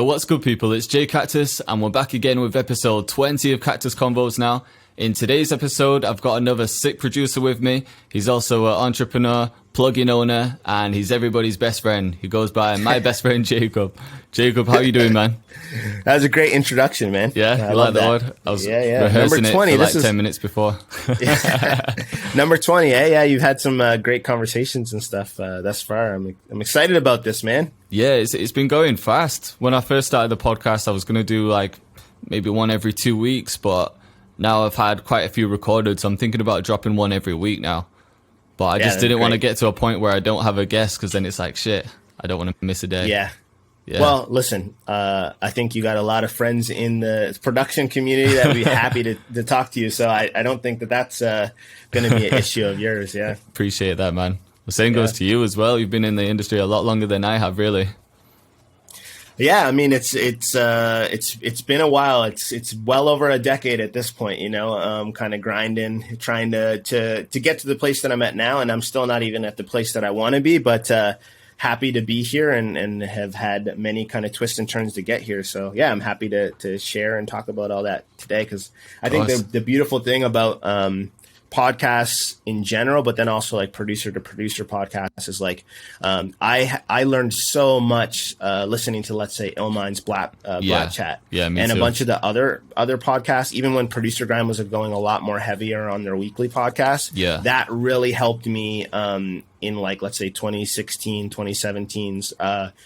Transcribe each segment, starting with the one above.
what's good, people? It's Jay Cactus, and we're back again with episode 20 of Cactus Convos now. In today's episode, I've got another sick producer with me. He's also an entrepreneur, plugin owner, and he's everybody's best friend. He goes by my best friend, Jacob. Jacob, how you doing, man? That was a great introduction, man. Yeah, you like that word? I was rehearsing Number 20, it for like 10 minutes before. Number 20, yeah, you've had some great conversations and stuff thus far. I'm excited about this, man. Yeah, it's been going fast. When I first started the podcast, I was going to do like maybe one every 2 weeks, but now I've had quite a few recorded, so I'm thinking about dropping one every week now. But I just didn't want to get to a point where I don't have a guest, because then it's like, shit, I don't want to miss a day. Yeah. Well, listen, I think you got a lot of friends in the production community that would be happy to talk to you. So I don't think that's going to be an issue of yours. Yeah. Appreciate that, man. The same goes to you as well. You've been in the industry a lot longer than I have, really. Yeah, I mean, it's been a while. It's well over a decade at this point, you know, kind of grinding, trying to get to the place that I'm at now. And I'm still not even at the place that I want to be, but happy to be here and have had many kind of twists and turns to get here. So, yeah, I'm happy to share and talk about all that today, because I think the beautiful thing about podcasts in general, but then also like producer to producer podcasts is like I learned so much listening to, let's say, Illmind's Black Chat and a bunch of the other podcasts, even when Producer Grind was going a lot more heavier on their weekly podcast. That really helped me in like, let's say 2016, 2017's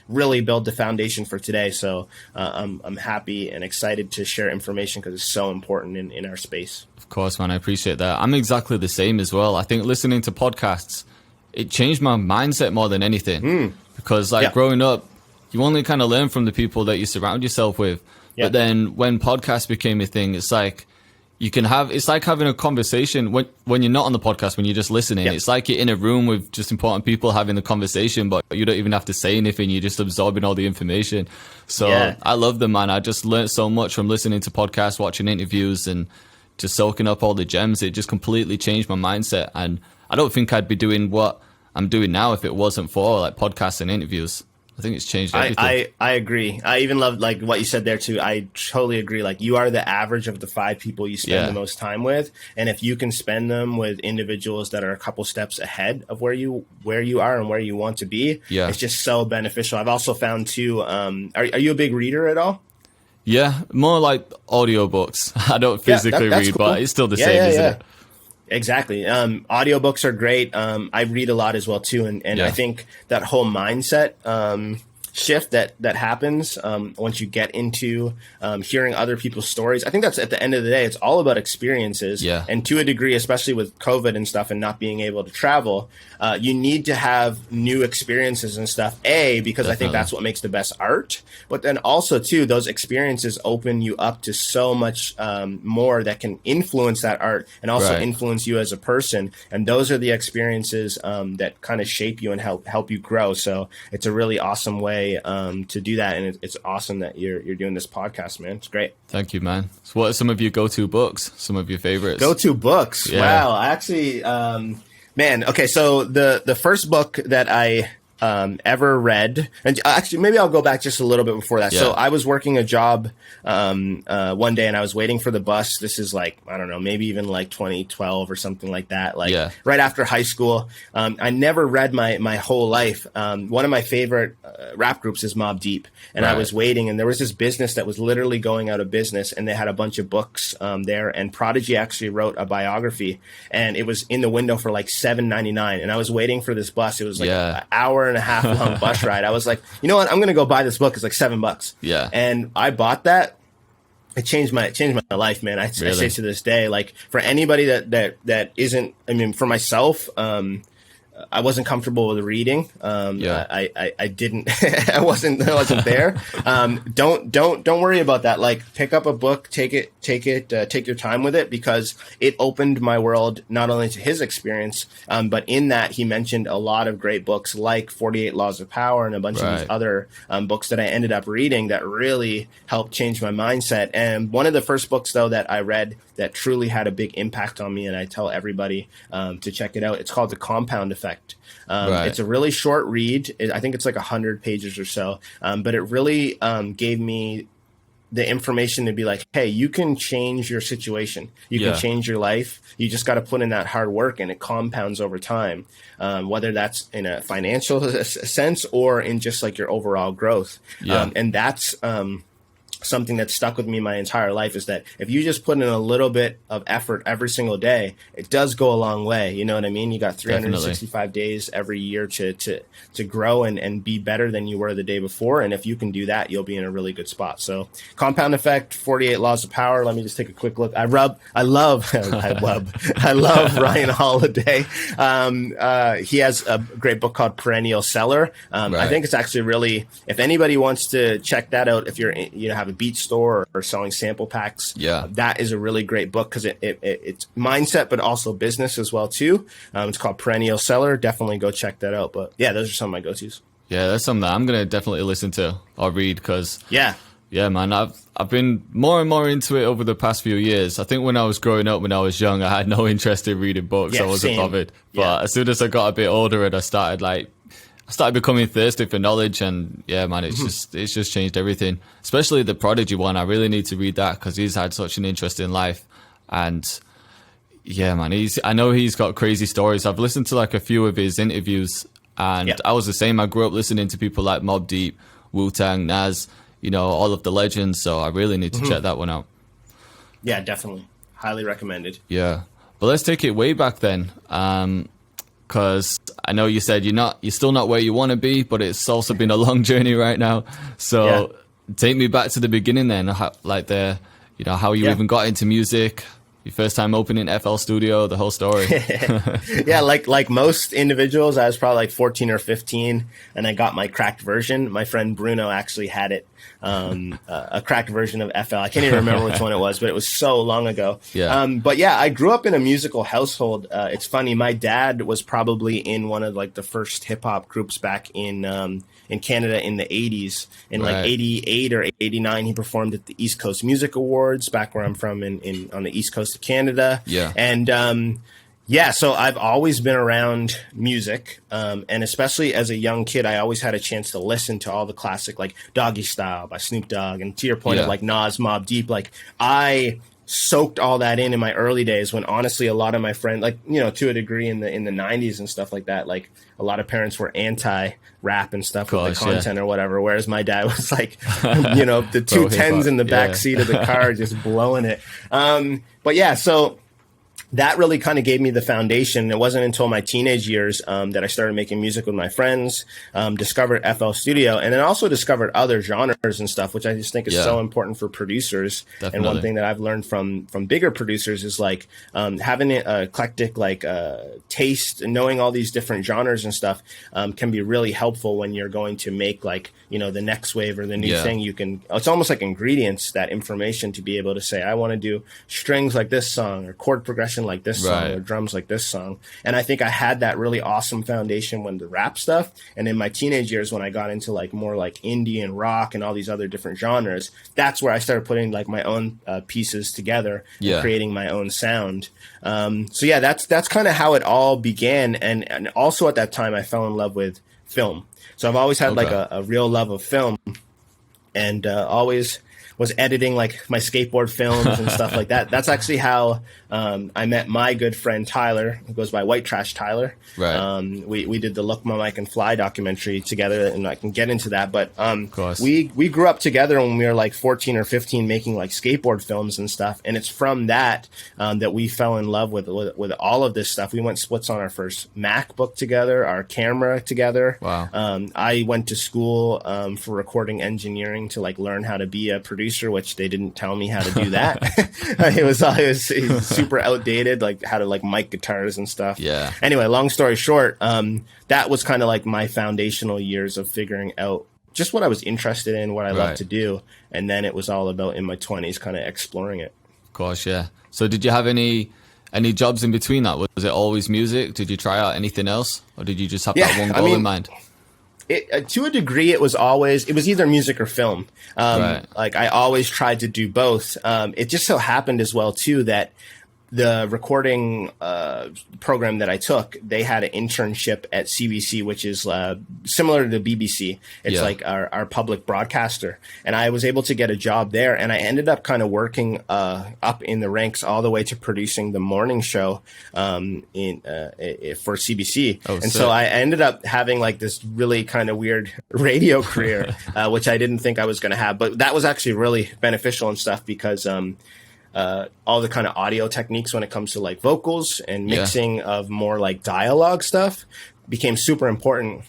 really build the foundation for today. So I'm happy and excited to share information, because it's so important in our space. Of course, man. I appreciate that. I'm exactly the same as well. I think listening to podcasts, it changed my mindset more than anything. Because like growing up, you only kind of learn from the people that you surround yourself with. But then when podcasts became a thing, it's like it's like having a conversation when you're not on the podcast, when you're just listening. It's like you're in a room with just important people having the conversation, but you don't even have to say anything. You're just absorbing all the information. So I love them, man. I just learned so much from listening to podcasts, watching interviews, and just soaking up all the gems. It just completely changed my mindset. And I don't think I'd be doing what I'm doing now if it wasn't for like podcasts and interviews. I think it's changed everything. I agree. I even love like what you said there too. I totally agree. Like, you are the average of the 5 people you spend the most time with. And if you can spend them with individuals that are a couple steps ahead of where you are and where you want to be, it's just so beneficial. I've also found too, are you a big reader at all? Yeah, more like audiobooks. I don't physically read, cool. But it's still the same, isn't it? Exactly. Audiobooks are great. I read a lot as well too. And I think that whole mindset shift that happens once you get into hearing other people's stories, I think that's, at the end of the day, it's all about experiences. And to a degree, especially with COVID and stuff and not being able to travel, you need to have new experiences and stuff, because I think that's what makes the best art. But then also too, those experiences open you up to so much more that can influence that art and also influence you as a person. And those are the experiences that kind of shape you and help you grow. So it's a really awesome way to do that, and it's awesome that you're doing this podcast, man. It's great. Thank you, man. So what are some of your go-to books, some of your favorites? Go-to books? Wow. I actually man, okay, so the first book that I ever read, and actually maybe I'll go back just a little bit before that. So I was working a job one day, and I was waiting for the bus. This is like, I don't know, maybe even like 2012 or something like that, like right after high school. I never read my whole life. One of my favorite rap groups is Mobb Deep, and I was waiting, and there was this business that was literally going out of business, and they had a bunch of books there, and Prodigy actually wrote a biography, and it was in the window for like $7.99, and I was waiting for this bus. It was like an hour and a half long bus ride. I was like, you know what? I'm going to go buy this book. It's like $7. And I bought that. It changed my life, man. I say to this day, like, for anybody that isn't, I mean, for myself, I wasn't comfortable with reading. I didn't, I wasn't there. Don't worry about that. Like, pick up a book, take your time with it, because it opened my world not only to his experience, but in that he mentioned a lot of great books like 48 Laws of Power and a bunch of these other books that I ended up reading that really helped change my mindset. And one of the first books, though, that I read that truly had a big impact on me, and I tell everybody to check it out, it's called The Compound Effect Effect. It's a really short read. I think it's like 100 pages or so, but it really gave me the information to be like, hey, you can change your situation. You can change your life. You just got to put in that hard work, and it compounds over time, whether that's in a financial sense or in just like your overall growth. And that's something that stuck with me my entire life, is that if you just put in a little bit of effort every single day, it does go a long way. You know what I mean? You got 365 days every year to grow and be better than you were the day before. And if you can do that, you'll be in a really good spot. So Compound Effect, 48 Laws of Power. Let me just take a quick look. I love Ryan Holiday. He has a great book called Perennial Seller. I think it's actually really, if anybody wants to check that out, if you're, have a beat store or selling sample packs, that is a really great book, because it's mindset, but also business as well too. It's called Perennial Seller. Definitely go check that out. But yeah, those are some of my go-tos. Yeah, that's something that I'm gonna definitely listen to or read, because yeah, man, I've been more and more into it over the past few years. I think when I was growing up, when I was young, I had no interest in reading books. I wasn't bothered. But as soon as I got a bit older and I started becoming thirsty for knowledge, and yeah, man, it's just changed everything. Especially the Prodigy one. I really need to read that, because he's had such an interesting life. And yeah, man, I know he's got crazy stories. I've listened to like a few of his interviews, and I was the same. I grew up listening to people like Mobb Deep, Wu-Tang, Nas, all of the legends. So I really need to check that one out. Yeah, definitely. Highly recommended. Yeah. But let's take it way back then. Because I know you said you're still not where you want to be, but it's also been a long journey right now. So take me back to the beginning then, how you even got into music, your first time opening FL Studio, the whole story. Yeah, like most individuals, I was probably like 14 or 15, and I got my cracked version. My friend Bruno actually had it, a cracked version of FL. I can't even remember which one it was, but it was so long ago. But yeah, I grew up in a musical household. It's funny, my dad was probably in one of like the first hip hop groups back in Canada in the 80s. In like 88 or 89, he performed at the East Coast Music Awards, back where I'm from on the East Coast of Canada. And so I've always been around music, and especially as a young kid, I always had a chance to listen to all the classic, like Doggy Style by Snoop Dogg, and to your point of like Nas, Mobb Deep, like I soaked all that in my early days, when honestly a lot of my friends, like, to a degree in the 90s and stuff like that, like a lot of parents were anti rap and stuff with the content or whatever, whereas my dad was like, the 210s in the back seat of the car just blowing it. But yeah, so that really kind of gave me the foundation. It wasn't until my teenage years that I started making music with my friends, discovered FL Studio, and then also discovered other genres and stuff, which I just think is so important for producers. Definitely. And one thing that I've learned from bigger producers is like having an eclectic taste and knowing all these different genres and stuff can be really helpful when you're going to make like, the next wave or the new thing. It's almost like ingredients, that information, to be able to say, I want to do strings like this song, or chord progression like this song, or drums like this song. And I think I had that really awesome foundation when the rap stuff. And in my teenage years, when I got into like more like indie and rock and all these other different genres, that's where I started putting like my own pieces together and creating my own sound. So yeah, that's kind of how it all began. And also at that time, I fell in love with film. So I've always had like a real love of film, and always was editing like my skateboard films and stuff like that. That's actually how I met my good friend Tyler, who goes by White Trash Tyler. We did the Look My Mike and Fly documentary together, and I can get into that. But we grew up together when we were like 14 or 15, making like skateboard films and stuff. And it's from that that we fell in love with all of this stuff. We went splits on our first MacBook together, our camera together. I went to school for recording engineering to like learn how to be a producer, which they didn't tell me how to do that. It was super outdated, like how to like mic guitars and stuff. Anyway, long story short, that was kind of like my foundational years of figuring out just what I was interested in, what I love to do. And then it was all about in my 20s kind of exploring it. Of course, yeah. So did you have any jobs in between that? Was it always music? Did you try out anything else? Or did you just have that one goal in mind? To a degree, it was either music or film. Like I always tried to do both. It just so happened as well too that the recording program that I took, they had an internship at CBC, which is similar to the BBC. It's like our public broadcaster. And I was able to get a job there. And I ended up kind of working up in the ranks all the way to producing the morning show for CBC. Oh, and sick. so I ended up having like this really kind of weird radio career, which I didn't think I was going to have. But that was actually really beneficial and stuff because all the kind of audio techniques when it comes to like vocals and mixing of more like dialogue stuff became super important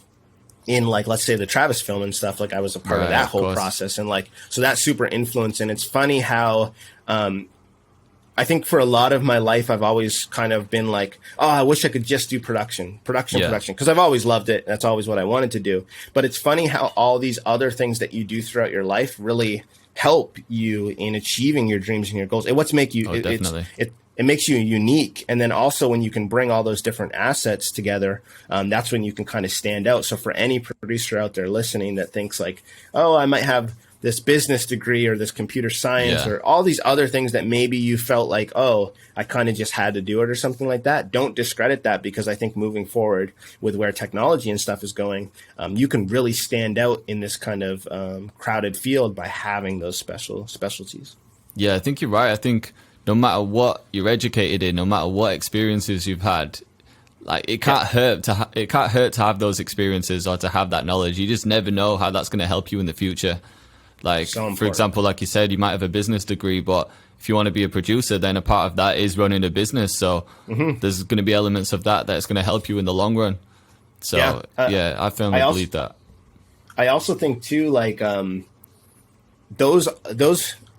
in like, let's say the Travis film and stuff. Like I was a part of that whole process. And like, so that's super influenced. And it's funny how, I think for a lot of my life, I've always kind of been like, oh, I wish I could just do production. Cause I've always loved it. That's always what I wanted to do. But it's funny how all these other things that you do throughout your life really help you in achieving your dreams and your goals. It makes you it makes you unique. And then also when you can bring all those different assets together, that's when you can kind of stand out. So for any producer out there listening that thinks like, oh, I might have this business degree or this computer science or all these other things that maybe you felt like, oh, I kind of just had to do it or something like that. Don't discredit that, because I think moving forward with where technology and stuff is going, you can really stand out in this kind of crowded field by having those specialties. Yeah, I think you're right. I think no matter what you're educated in, no matter what experiences you've had, like it can't hurt to have those experiences or to have that knowledge. You just never know how that's going to help you in the future. Like, for example, like you said, you might have a business degree, but if you want to be a producer, then a part of that is running a business. So there's going to be elements of that that's going to help you in the long run. So, I firmly believe that. I also think, too, like those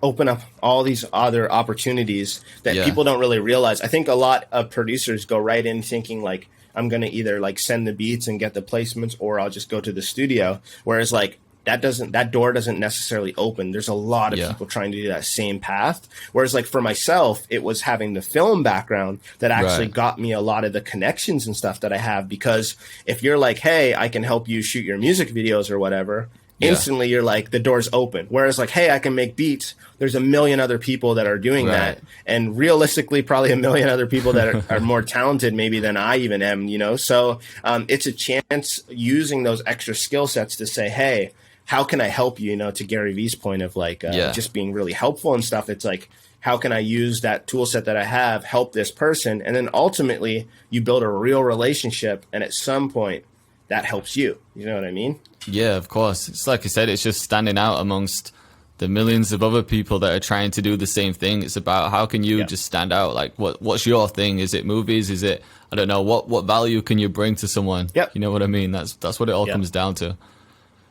open up all these other opportunities that people don't really realize. I think a lot of producers go right in thinking, like, I'm going to either, like, send the beats and get the placements, or I'll just go to the studio. Whereas, like, that door doesn't necessarily open. There's a lot of people trying to do that same path. Whereas like for myself, it was having the film background that actually got me a lot of the connections and stuff that I have. Because if you're like, hey, I can help you shoot your music videos or whatever, instantly you're like, the door's open. Whereas like, hey, I can make beats. There's a million other people that are doing that. And realistically, probably a million other people that are more talented maybe than I even am, you know? So it's a chance using those extra skill sets to say, hey, how can I help you, you know, to Gary Vee's point of like just being really helpful and stuff. It's like, how can I use that tool set that I have, help this person? And then ultimately you build a real relationship. And at some point that helps you. You know what I mean? Yeah, of course. It's like I said, it's just standing out amongst the millions of other people that are trying to do the same thing. It's about how can you just stand out? Like what's your thing? Is it movies? Is it, I don't know, what value can you bring to someone? You know what I mean? That's what it all comes down to.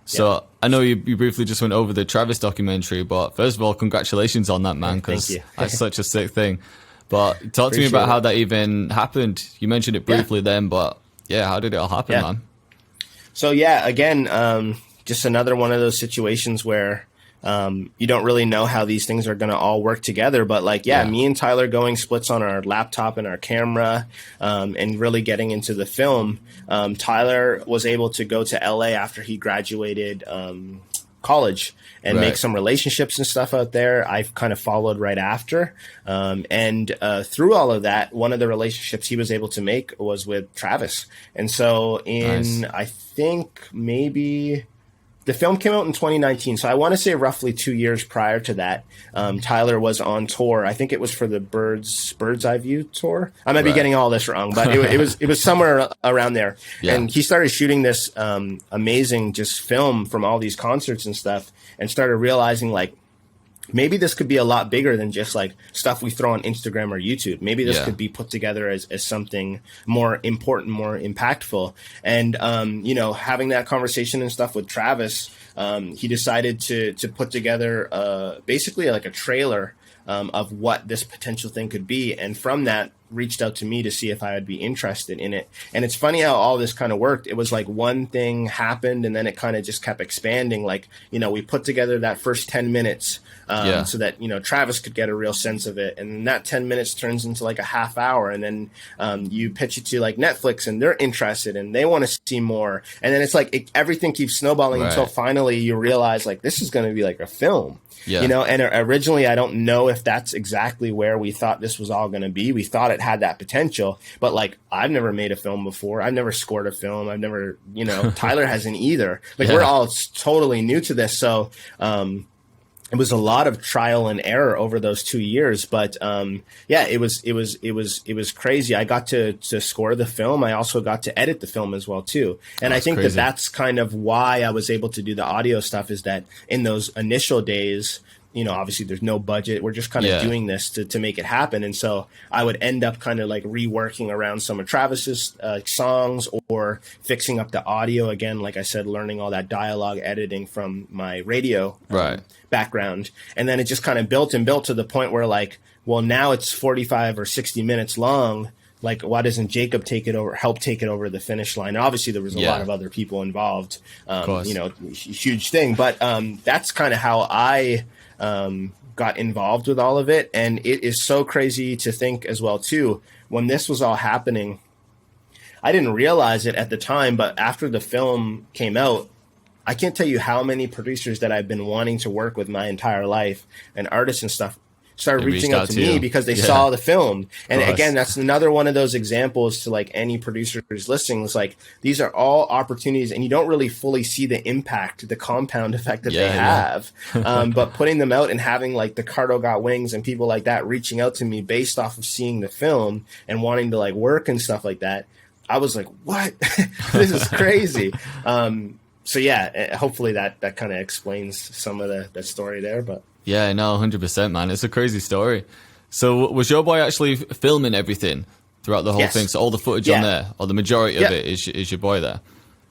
So I know you briefly just went over the Travis documentary, but first of all, congratulations on that, man, because that's such a sick thing. But talk to me about how that even happened. You mentioned it briefly then, but how did it all happen, man? So again, just another one of those situations where you don't really know how these things are going to all work together. But like, me and Tyler going splits on our laptop and our camera and really getting into the film. Tyler was able to go to LA after he graduated college and make some relationships and stuff out there. I've kind of followed right after. And through all of that, one of the relationships he was able to make was with Travis. And so I think maybe the film came out in 2019. So I want to say roughly 2 years prior to that, Tyler was on tour. I think it was for the Bird's Eye View tour. I might be getting all this wrong, but it was somewhere around there. And he started shooting this amazing just film from all these concerts and stuff, and started realizing like, maybe this could be a lot bigger than just like stuff we throw on Instagram or YouTube. Maybe this could be put together as something more important, more impactful. And, having that conversation and stuff with Travis, he decided to put together basically like a trailer of what this potential thing could be. And from that, reached out to me to see if I would be interested in it. And it's funny how all this kind of worked. It was like one thing happened and then it kind of just kept expanding. Like, you know, we put together that first 10 minutes so that, you know, Travis could get a real sense of it. And then that 10 minutes turns into like a half hour. And then you pitch it to like Netflix and they're interested and they want to see more. And then it's like everything keeps snowballing until finally you realize like this is going to be like a film. Yeah. You know, and originally I don't know if that's exactly where we thought this was all going to be. We thought it had that potential, but like I've never made a film before. I've never scored a film. I've never, you know, Tyler hasn't either. Like we're all totally new to this. So, it was a lot of trial and error over those 2 years, but it was crazy. I got to score the film. I also got to edit the film as well too. And I think that's kind of why I was able to do the audio stuff, is that in those initial days, you know, obviously there's no budget. We're just kind of doing this to make it happen. And so I would end up kind of like reworking around some of Travis's songs or fixing up the audio again. Like I said, learning all that dialogue editing from my radio background. And then it just kind of built to the point where like, well, now it's 45 or 60 minutes long. Like, why doesn't Jacob help take it over the finish line? And obviously there was a lot of other people involved, you know, huge thing, but that's kind of how I got involved with all of it. And it is so crazy to think as well too, when this was all happening, I didn't realize it at the time, but after the film came out, I can't tell you how many producers that I've been wanting to work with my entire life and artists and stuff started reaching out to me because they saw the film. And again, that's another one of those examples to like any producer who's listening. It's like, these are all opportunities and you don't really fully see the impact, the compound effect that they have. But putting them out and having like the Cardo Got Wings and people like that reaching out to me based off of seeing the film and wanting to like work and stuff like that, I was like, what? This is crazy. So yeah, hopefully that kind of explains some of the story there, but. Yeah, no, 100%, man. It's a crazy story. So was your boy actually filming everything throughout the whole thing? So all the footage on there, or the majority of it is your boy there?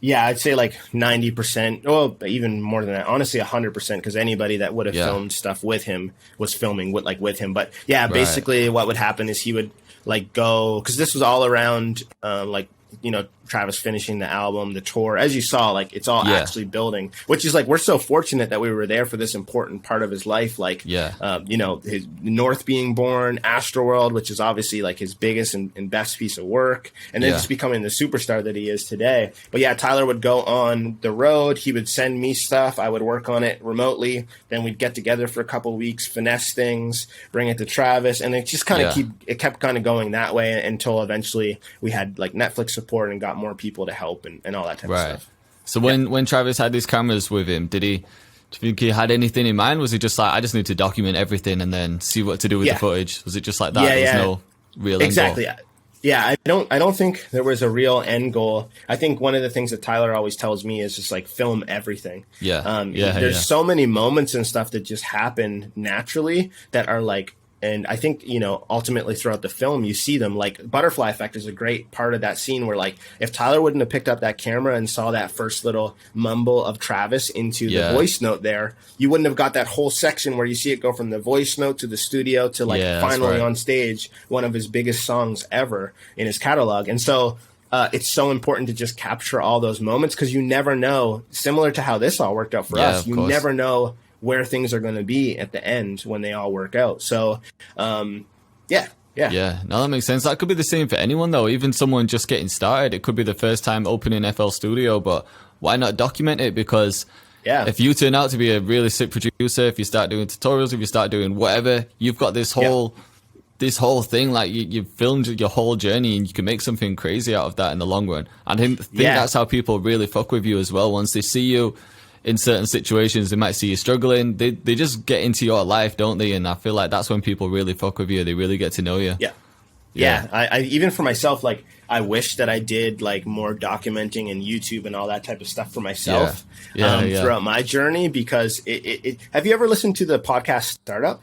Yeah, I'd say like 90%, or even more than that. Honestly, 100%, because anybody that would have filmed stuff with him was filming with him. But yeah, basically what would happen is he would like go, because this was all around like, you know, Travis finishing the album, the tour, as you saw, like it's all actually building, which is like, we're so fortunate that we were there for this important part of his life. Like, you know, his North being born, Astroworld, which is obviously like his biggest and best piece of work. And then just becoming the superstar that he is today. But yeah, Tyler would go on the road. He would send me stuff. I would work on it remotely. Then we'd get together for a couple of weeks, finesse things, bring it to Travis. And it just kind of kept kind of going that way until eventually we had like Netflix support and got more people to help and all that type of stuff. So when Travis had these cameras with him, do you think he had anything in mind? Was he just like, I just need to document everything and then see what to do with the footage? Was it just like that? There was no real end goal? Yeah, I don't think there was a real end goal. I think one of the things that Tyler always tells me is just like film everything. There's so many moments and stuff that just happen naturally that are like, and I think, you know, ultimately throughout the film, you see them. Like Butterfly Effect is a great part of that scene where like, if Tyler wouldn't have picked up that camera and saw that first little mumble of Travis into the voice note there, you wouldn't have got that whole section where you see it go from the voice note to the studio to like finally on stage, one of his biggest songs ever in his catalog. And so it's so important to just capture all those moments, because you never know, similar to how this all worked out for us, you never know where things are going to be at the end when they all work out. So, no, that makes sense. That could be the same for anyone though. Even someone just getting started, it could be the first time opening FL Studio, but why not document it? Because if you turn out to be a really sick producer, if you start doing tutorials, if you start doing whatever, you've got this whole thing, like you've filmed your whole journey and you can make something crazy out of that in the long run. And I think that's how people really fuck with you as well. Once they see you in certain situations, they might see you struggling. They just get into your life, don't they? And I feel like that's when people really fuck with you. They really get to know you. I even for myself, like I wish that I did like more documenting and YouTube and all that type of stuff for myself throughout my journey, because it have you ever listened to the podcast Startup?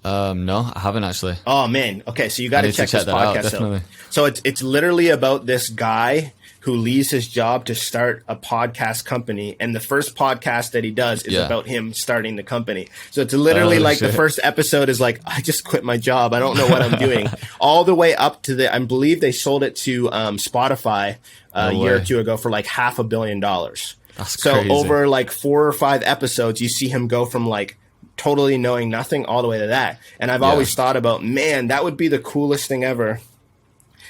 No, I haven't actually. Oh man. Okay. So you got to check this podcast out. So it's literally about this guy who leaves his job to start a podcast company, and the first podcast that he does is about him starting the company. So it's literally the first episode is like, I just quit my job, I don't know what I'm doing, all the way up to I believe they sold it to Spotify a year or two ago for like $500 million. That's so crazy. Over like 4 or 5 episodes, you see him go from like totally knowing nothing all the way to that. And I've always thought about, man, that would be the coolest thing ever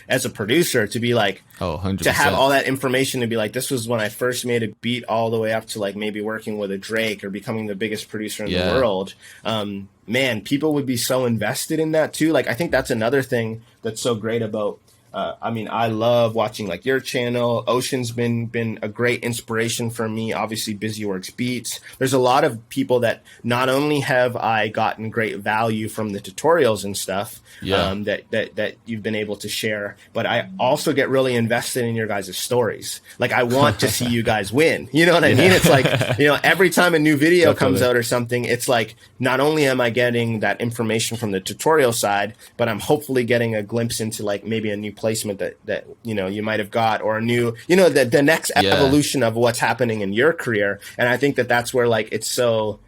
as a producer, to be like, 100%. To have all that information, to be like, this was when I first made a beat, all the way up to like maybe working with a Drake or becoming the biggest producer in the world. Man, people would be so invested in that too. Like, I think that's another thing that's so great about, I mean, I love watching like your channel. Ocean's been a great inspiration for me. Obviously, Busy Works Beats. There's a lot of people that not only have I gotten great value from the tutorials and stuff that you've been able to share, but I also get really invested in your guys' stories. Like, I want to see you guys win. You know what I mean? It's like, every time a new video comes out or something, it's like, not only am I getting that information from the tutorial side, but I'm hopefully getting a glimpse into like maybe a new placement that you might have got, or a new, the next evolution of what's happening in your career. And I think that that's where like it's so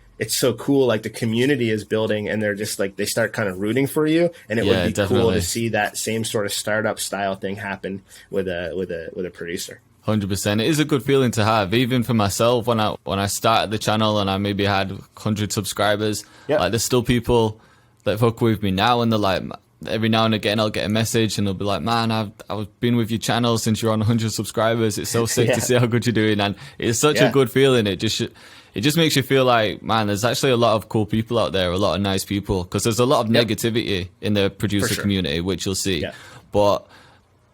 cool, like the community is building, and they're just like, they start kind of rooting for you, and it would be cool to see that same sort of startup style thing happen with a producer. 100%. It is a good feeling to have, even for myself. When I started the channel and I maybe had 100 subscribers, like there's still people that fuck with me now, and they're like, every now and again I'll get a message and they'll be like, man, I've been with your channel since you're on 100 subscribers. It's so sick to see how good you're doing, and it's such a good feeling. It just makes you feel like, man, there's actually a lot of cool people out there, a lot of nice people, because there's a lot of negativity in the producer community, which you'll see. But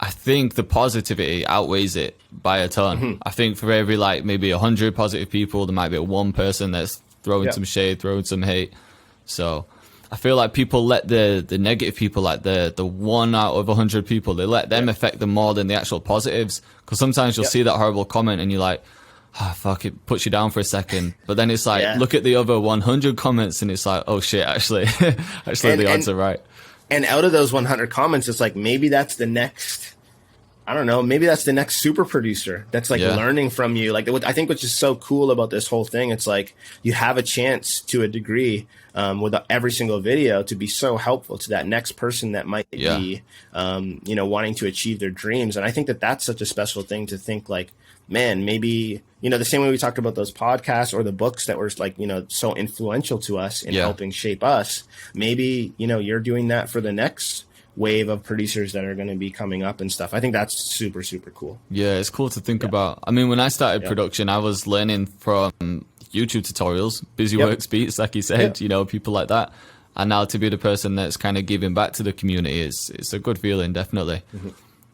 I think the positivity outweighs it by a ton. I think for every like maybe 100 positive people, there might be one person that's throwing some shade, throwing some hate. So I feel like people let the negative people, like the 1 out of 100 people, they let them affect them more than the actual positives. Because sometimes you'll see that horrible comment and you're like, fuck, it puts you down for a second. But then it's like, look at the other 100 comments and it's like, oh shit, actually the odds are right. And out of those 100 comments, it's like, maybe that's the next, I don't know, maybe that's the next super producer that's like learning from you. Like, I think what's just so cool about this whole thing, it's like you have a chance to a degree with every single video to be so helpful to that next person that might be, wanting to achieve their dreams. And I think that that's such a special thing to think like, man, maybe, the same way we talked about those podcasts or the books that were like, so influential to us in helping shape us. Maybe, you're doing that for the next wave of producers that are going to be coming up and stuff. I think that's super, super cool. Yeah, it's cool to think about. I mean, when I started production, I was learning from YouTube tutorials, Busy Works Beats, like you said, people like that. And now to be the person that's kind of giving back to the community, it's a good feeling, definitely.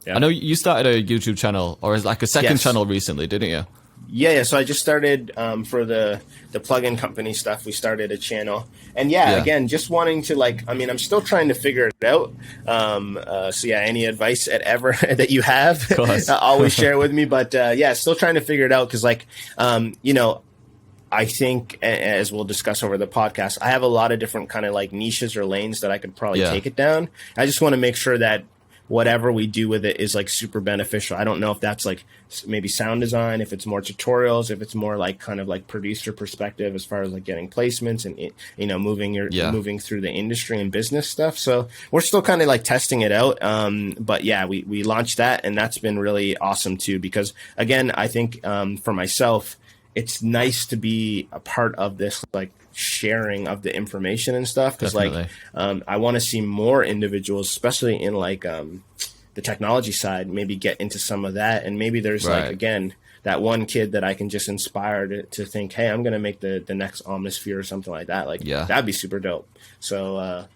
I know you started a YouTube channel, or like a second channel recently, didn't you? Yeah. So I just started for the plugin company stuff. We started a channel, and again, just wanting to like. I mean, I'm still trying to figure it out. Any advice ever that you have, always share it with me. But still trying to figure it out because, like, I think, as we'll discuss over the podcast, I have a lot of different kind of like niches or lanes that I could probably take it down. I just want to make sure that whatever we do with it is like super beneficial. I don't know if that's like maybe sound design, if it's more tutorials, if it's more like kind of like producer perspective as far as like getting placements and, moving through the industry and business stuff. So we're still kind of like testing it out. But we launched that, and that's been really awesome too, because again, I think for myself, it's nice to be a part of this like sharing of the information and stuff, because like I want to see more individuals, especially in like the technology side, maybe get into some of that, and maybe there's like again that one kid that I can just inspire to think, hey, I'm gonna make the next Omnisphere or something like that. Like that'd be super dope. So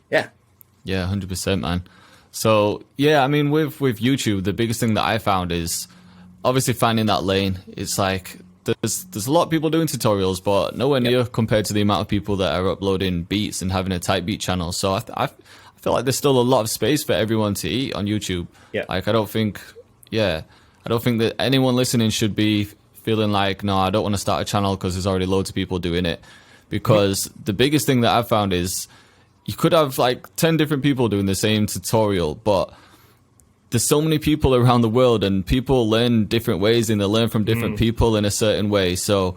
100%, man. So I mean, with YouTube, the biggest thing that I found is obviously finding that lane. It's like there's a lot of people doing tutorials, but nowhere near compared to the amount of people that are uploading beats and having a type beat channel. So I feel like there's still a lot of space for everyone to eat on YouTube. Like I don't think that anyone listening should be feeling like, no, I don't want to start a channel because there's already loads of people doing it. Because the biggest thing that I've found is you could have like 10 different people doing the same tutorial, but there's so many people around the world, and people learn different ways, and they learn from different people in a certain way. So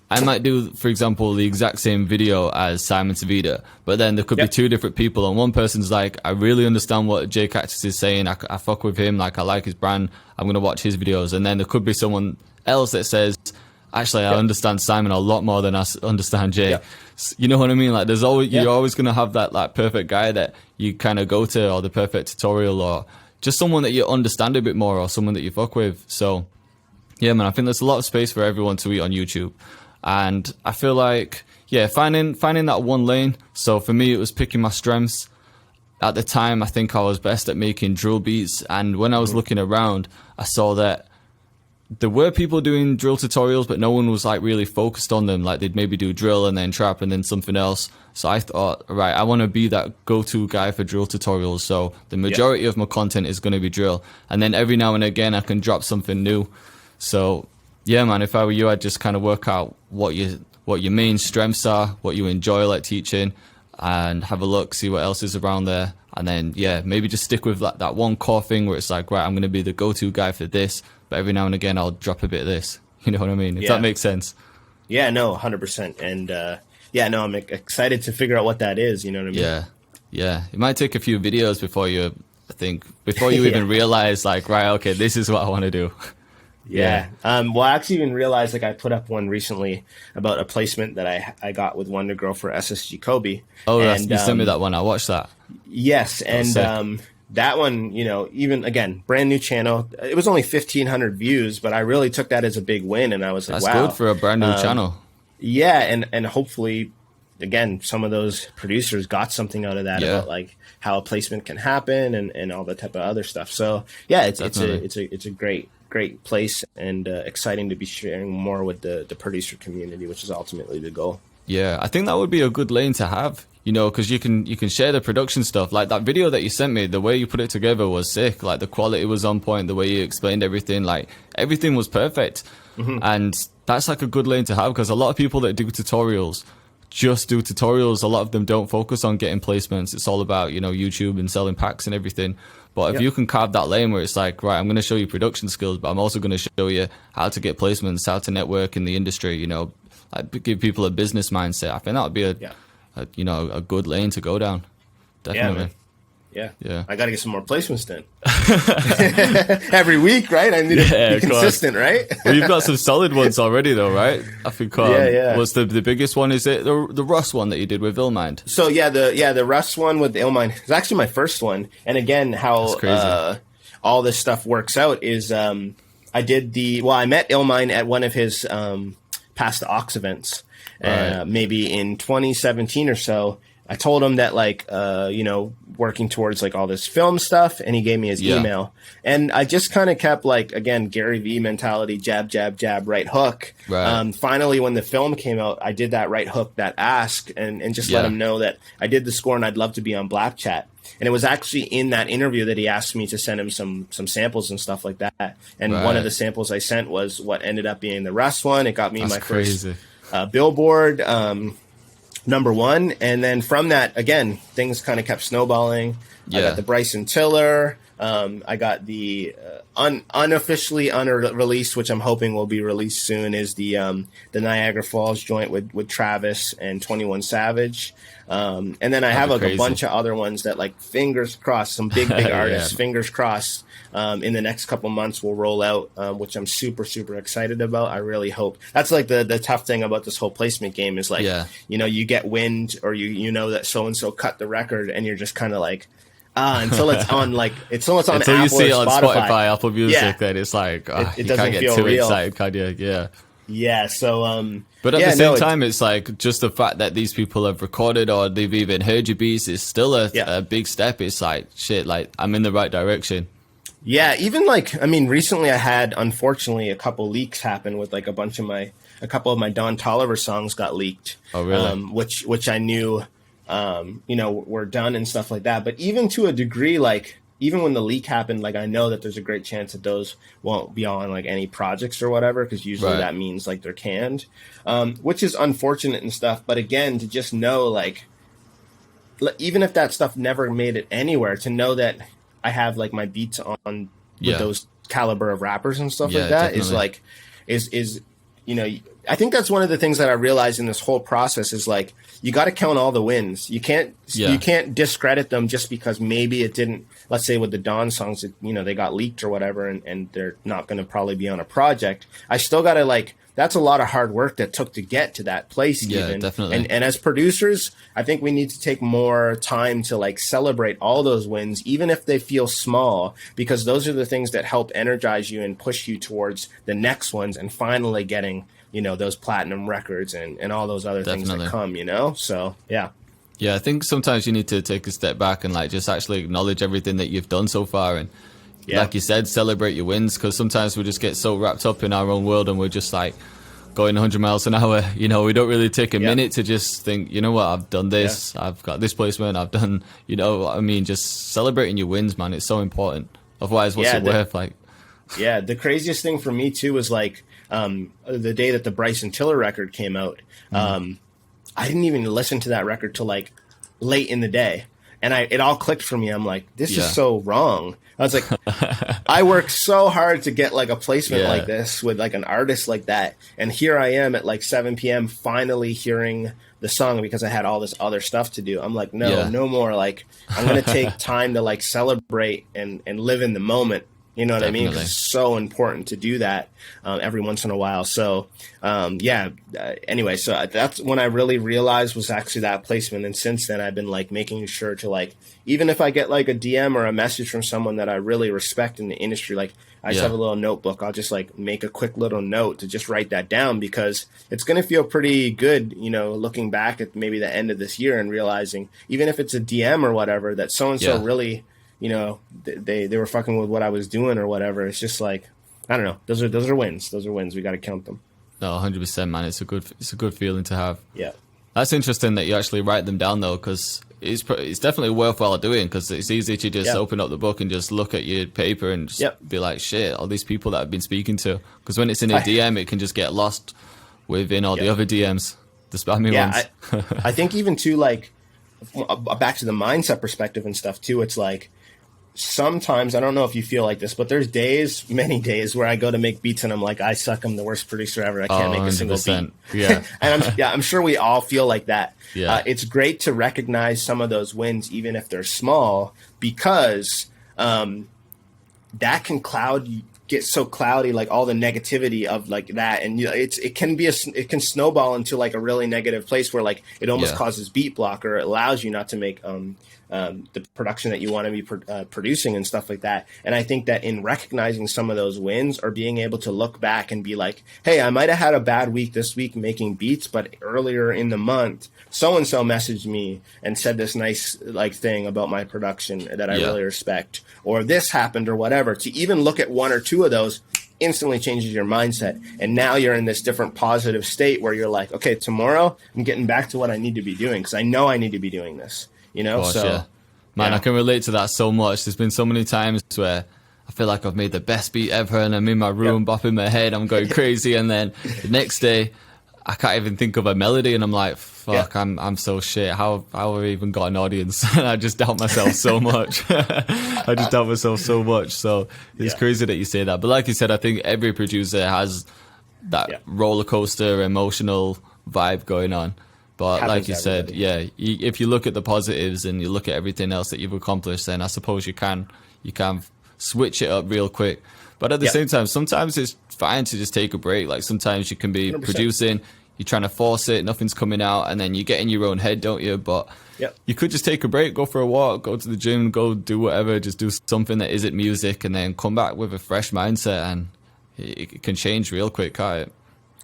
I might do, for example, the exact same video as Simon Savida, but then there could be two different people, and one person's like, I really understand what J Cactus is saying, I fuck with him, like I like his brand, I'm going to watch his videos. And then there could be someone else that says, actually, I understand Simon a lot more than I understand Jay. You know what I mean? Like, there's always, you're always going to have that like perfect guy that you kind of go to, or the perfect tutorial, or just someone that you understand a bit more, or someone that you fuck with. So yeah, man, I think there's a lot of space for everyone to eat on YouTube. And I feel like, yeah, finding that one lane. So for me, it was picking my strengths. At the time, I think I was best at making drill beats. And when I was looking around, I saw that there were people doing drill tutorials, but no one was like really focused on them. Like, they'd maybe do drill and then trap and then something else. So I thought, right, I want to be that go-to guy for drill tutorials. So the majority of my content is going to be drill. And then every now and again, I can drop something new. So yeah, man, if I were you, I'd just kind of work out what your main strengths are, what you enjoy like teaching, and have a look, see what else is around there. And then, yeah, maybe just stick with like that one core thing where it's like, right, I'm going to be the go-to guy for this, but every now and again, I'll drop a bit of this. You know what I mean? If that makes sense. Yeah, no, 100%. And yeah, no, I'm excited to figure out what that is. You know what I mean? Yeah. It might take a few videos before you even realize like, right, okay, this is what I want to do. Yeah. Well, I actually even realized, like, I put up one recently about a placement that I got with Wonder Girl for SSG Kobe. Oh, and, you sent me that one. I watched that. Yes. And that one, you know, even again, brand new channel. It was only 1,500 views, but I really took that as a big win. And I was like, that's wow. Good for a brand new channel. Yeah. And hopefully, again, some of those producers got something out of that about like how a placement can happen and all that type of other stuff. So yeah, it's a great place, and exciting to be sharing more with the producer community, which is ultimately the goal. Yeah, I think that would be a good lane to have, you know, because you can share the production stuff. Like that video that you sent me, the way you put it together was sick. Like the quality was on point, the way you explained everything, like everything was perfect. And that's like a good lane to have, because a lot of people that do tutorials just do tutorials. A lot of them don't focus on getting placements. It's all about, you know, YouTube and selling packs and everything. But if you can carve that lane where it's like, right, I'm going to show you production skills, but I'm also going to show you how to get placements, how to network in the industry, you know, like give people a business mindset. I think that would be a good lane to go down. Definitely. Yeah. I got to get some more placements then. Every week, right? I need to be consistent, right? Well, you've got some solid ones already, though, right? I think. What's the biggest one? Is it the RUSS one that you did with Illmind? So the RUSS one with Illmind is actually my first one. And again, how all this stuff works out is I met Illmind at one of his past Ox events, maybe in 2017 or so. I told him that, like, you know, working towards like all this film stuff, and he gave me his email, and I just kind of kept like, again, Gary V mentality, jab, jab, jab, right hook. Finally, when the film came out, I did that right hook, that ask, and just let him know that I did the score and I'd love to be on Black Chat. And it was actually in that interview that he asked me to send him some samples and stuff like that. And one of the samples I sent was what ended up being the RUSS one. It got me my first Billboard #1, and then from that, again, things kind of kept snowballing. I got the Bryson Tiller. I got the unofficially unreleased, which I'm hoping will be released soon, is the Niagara Falls joint with Travis and 21 Savage. And then I have like a bunch of other ones that, like, fingers crossed, some big artists, fingers crossed, in the next couple months will roll out, which I'm super, super excited about. I really hope. That's like the tough thing about this whole placement game is like, you know, you get wind, or you know that so-and-so cut the record, and you're just kind of like, until it's on until Apple you see it on Spotify, Apple Music, then it's like, it you doesn't can't get feel too real. excited, can you? Yeah. So, but at the same time, it's like just the fact that these people have recorded or they've even heard your beats is still a big step. It's like, shit, like I'm in the right direction. Yeah. Even like, I mean, recently I had, unfortunately, a couple leaks happen with like a couple of my Don Toliver songs got leaked. Oh, really? Which I knew, you know, were done and stuff like that. But even to a degree, like, even when the leak happened, like, I know that there's a great chance that those won't be on like any projects or whatever, because usually that means like they're canned, which is unfortunate and stuff. But again, to just know, like, even if that stuff never made it anywhere, to know that I have like my beats on with those caliber of rappers and stuff like that, definitely. is you know, I think that's one of the things that I realized in this whole process is like, you got to count all the wins. You can't discredit them just because maybe it didn't, let's say with the Dawn songs, you know, they got leaked or whatever, and they're not going to probably be on a project. I still got to like, that's a lot of hard work that took to get to that place. Yeah, even. definitely. And as producers, I think we need to take more time to like celebrate all those wins, even if they feel small, because those are the things that help energize you and push you towards the next ones and finally getting, you know, those platinum records and all those other things that come, you know? So, yeah. Yeah, I think sometimes you need to take a step back and like just actually acknowledge everything that you've done so far. And like you said, celebrate your wins, because sometimes we just get so wrapped up in our own world and we're just like going 100 miles an hour. You know, we don't really take a minute to just think, you know what, I've done this, I've got this placement, I've done, you know, I mean, just celebrating your wins, man. It's so important. Otherwise, what's it worth? Like, yeah, the craziest thing for me too was like the day that the Bryson Tiller record came out. I didn't even listen to that record till like late in the day. And it all clicked for me. I'm like, this is so wrong. I was like, I worked so hard to get like a placement like this with like an artist like that. And here I am at like 7 p.m. finally hearing the song because I had all this other stuff to do. I'm like, no more. Like, I'm going to take time to like celebrate and live in the moment. You know what I mean? 'Cause it's so important to do that every once in a while. So, anyway, so that's when I really realized was actually that placement. And since then, I've been like making sure to like, even if I get like a DM or a message from someone that I really respect in the industry, like I just have a little notebook. I'll just like make a quick little note to just write that down, because it's going to feel pretty good, you know, looking back at maybe the end of this year and realizing, even if it's a DM or whatever, that so-and-so really, you know, they were fucking with what I was doing or whatever. It's just like, I don't know. Those are wins. Those are wins. We got to count them. No, 100%, man. It's a good feeling to have. Yeah. That's interesting that you actually write them down though, because it's definitely worthwhile doing, because it's easy to just open up the book and just look at your paper and just be like, shit, all these people that I've been speaking to. Because when it's in a DM, it can just get lost within all the other DMs, the spammy ones. I think even too, like, back to the mindset perspective and stuff too, it's like, sometimes, I don't know if you feel like this, but there's many days where I go to make beats and I'm like, I suck, I'm the worst producer ever. I can't make a single beat. Yeah. And I'm sure we all feel like that. Yeah. It's great to recognize some of those wins, even if they're small, because that can get so cloudy, like all the negativity of like that. And you know, it can snowball into like a really negative place where like it almost causes beat block, or it allows you not to make the production that you want to be producing and stuff like that. And I think that in recognizing some of those wins, or being able to look back and be like, hey, I might have had a bad week this week making beats, but earlier in the month, so-and-so messaged me and said this nice like thing about my production that I really respect, or this happened or whatever. To even look at one or two of those instantly changes your mindset. And now you're in this different positive state where you're like, okay, tomorrow I'm getting back to what I need to be doing, because I know I need to be doing this. You know, course, man, I can relate to that so much. There's been so many times where I feel like I've made the best beat ever, and I'm in my room bopping my head, I'm going crazy, and then the next day I can't even think of a melody, and I'm like, fuck, I'm so shit. How have I even got an audience? And I just doubt myself so much. I just doubt myself so much. So it's crazy that you say that. But like you said, I think every producer has that roller coaster emotional vibe going on. But like you said, if you look at the positives and you look at everything else that you've accomplished, then I suppose you can switch it up real quick. But at the same time, sometimes it's fine to just take a break. Like sometimes you can be 100%. Producing, you're trying to force it, nothing's coming out, and then you get in your own head, don't you? But you could just take a break, go for a walk, go to the gym, go do whatever, just do something that isn't music, and then come back with a fresh mindset, and it can change real quick, can't it?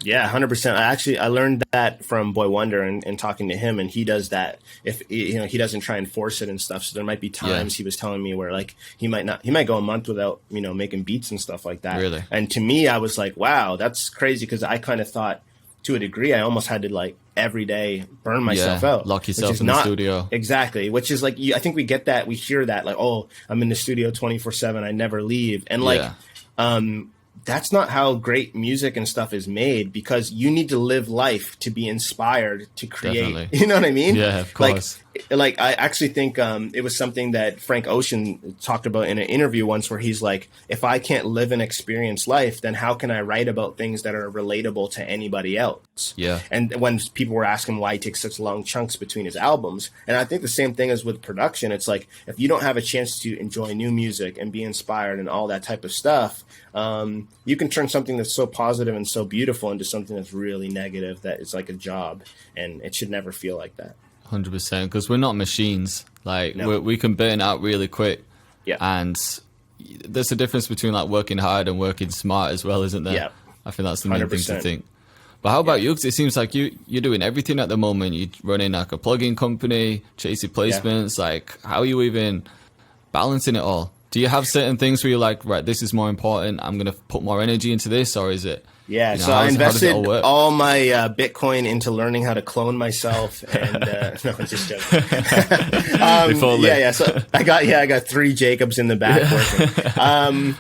Yeah, 100%. I learned that from Boy Wonder and talking to him, and he does that. If you know, he doesn't try and force it and stuff. So there might be times he was telling me where like he might go a month without, you know, making beats and stuff like that. Really? And to me, I was like, wow, that's crazy, because I kind of thought, to a degree, I almost had to like every day burn myself out, lock yourself in the studio. Exactly, which is like, I think we get that, we hear that like, oh, I'm in the studio 24/7, I never leave, and like that's not how great music and stuff is made, because you need to live life to be inspired to create. Definitely. You know what I mean? Yeah, of course. Like I actually think it was something that Frank Ocean talked about in an interview once, where he's like, if I can't live and experience life, then how can I write about things that are relatable to anybody else? Yeah. And when people were asking why he takes such long chunks between his albums, and I think the same thing is with production. It's like, if you don't have a chance to enjoy new music and be inspired and all that type of stuff, you can turn something that's so positive and so beautiful into something that's really negative, that it's like a job, and it should never feel like that. 100%, because we're not machines. Like, No. we can burn out really quick. Yeah. And there's a difference between like working hard and working smart as well, isn't there? Yeah. I think that's the main thing to 100%. think. But how about you? Because it seems like you're doing everything at the moment. You're running like a plugin company, chasing placements. Yeah. Like, how are you even balancing it all? Do you have certain things where you're like, right, this is more important, I'm going to put more energy into this, or is it? Yeah, so I invested all my Bitcoin into learning how to clone myself, and no, I'm just joking. So I got 3 Jacobs in the back working.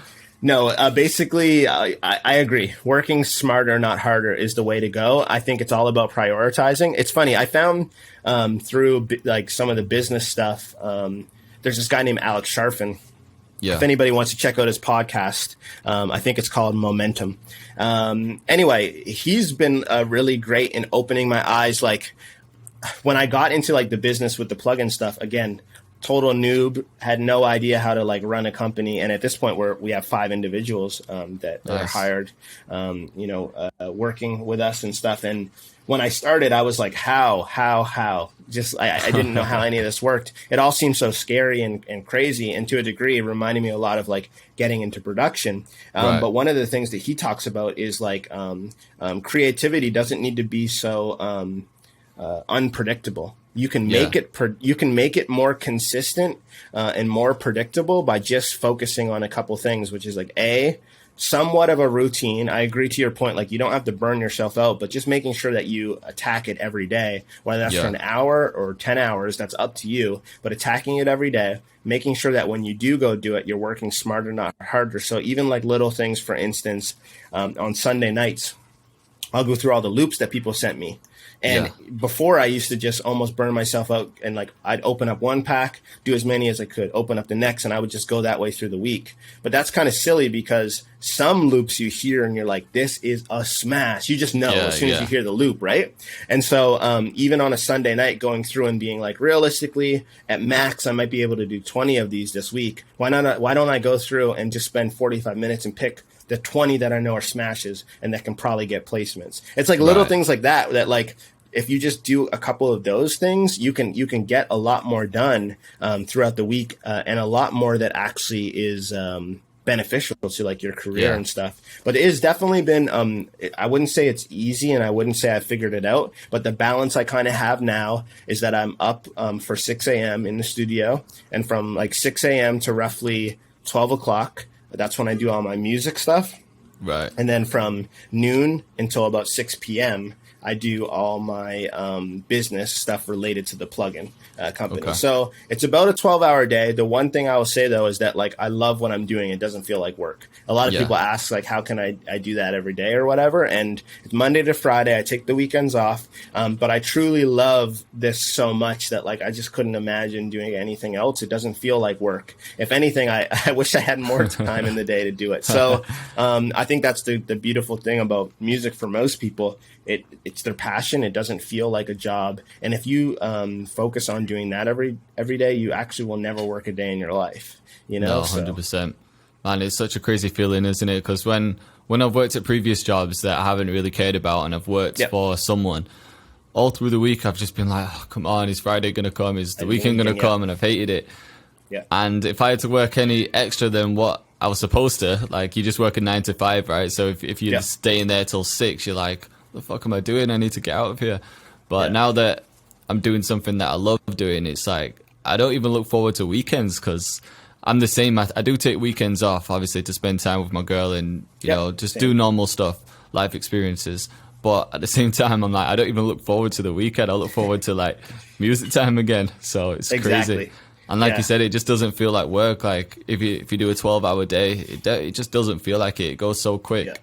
Basically, I agree. Working smarter, not harder, is the way to go. I think it's all about prioritizing. It's funny. I found through like some of the business stuff, there's this guy named Alex Sharfin. Yeah. If anybody wants to check out his podcast, I think it's called Momentum. Anyway, he's been really great in opening my eyes. Like, when I got into like the business with the plugin stuff, again, total noob, had no idea how to like run a company. And at this point, we have 5 individuals that are hired, working with us and stuff. And when I started, I was like, how? Just I didn't know how any of this worked. It all seemed so scary and crazy. And to a degree, it reminded me a lot of like getting into production. Right. But one of the things that he talks about is like creativity doesn't need to be so unpredictable. You can make it more consistent and more predictable by just focusing on a couple things, which is like somewhat of a routine. I agree to your point. Like, you don't have to burn yourself out, but just making sure that you attack it every day, whether that's for an hour or 10 hours, that's up to you, but attacking it every day, making sure that when you do go do it, you're working smarter, not harder. So even like little things, for instance, on Sunday nights, I'll go through all the loops that people sent me. And before, I used to just almost burn myself out, and like I'd open up one pack, do as many as I could, open up the next, and I would just go that way through the week. But that's kind of silly, because some loops you hear and you're like, this is a smash. You just know as soon as you hear the loop, right? And so even on a Sunday night, going through and being like, realistically, at max, I might be able to do 20 of these this week. Why don't I go through and just spend 45 minutes and pick the 20 that I know are smashes and that can probably get placements? It's like little things like that like, if you just do a couple of those things, you can get a lot more done throughout the week, and a lot more that actually is beneficial to like your career and stuff. But it has definitely been, I wouldn't say it's easy, and I wouldn't say I figured it out, but the balance I kind of have now is that I'm up for 6 a.m. in the studio, and from like 6 a.m. to roughly 12 o'clock, that's when I do all my music stuff. Right. And then from noon until about 6 p.m., I do all my business stuff related to the plugin company. Okay. So it's about a 12-hour day. The one thing I will say, though, is that like I love what I'm doing. It doesn't feel like work. A lot of people ask, like, how can I do that every day or whatever? And it's Monday to Friday. I take the weekends off. But I truly love this so much that like I just couldn't imagine doing anything else. It doesn't feel like work. If anything, I wish I had more time in the day to do it. So I think that's the beautiful thing about music for most people. It's their passion. It doesn't feel like a job. And if you focus on doing that every day, you actually will never work a day in your life. You know, no, 100%. Man, it's such a crazy feeling, isn't it? Because when I've worked at previous jobs that I haven't really cared about, and I've worked for someone, all through the week I've just been like, oh, come on, is Friday going to come? Is the weekend going to come? And I've hated it. Yeah. And if I had to work any extra than what I was supposed to, like, you just work a 9 to 5, right? So if you're staying there till 6, you're like, what the fuck am I doing? I need to get out of here. But now that I'm doing something that I love doing, it's like I don't even look forward to weekends, because I'm the same. I do take weekends off, obviously, to spend time with my girl and you know, just do normal stuff, life experiences. But at the same time, I'm like, I don't even look forward to the weekend. I look forward to like music time again. So it's crazy. And like you said, it just doesn't feel like work. Like if you do a 12-hour day, it just doesn't feel like it. It goes so quick. Yeah.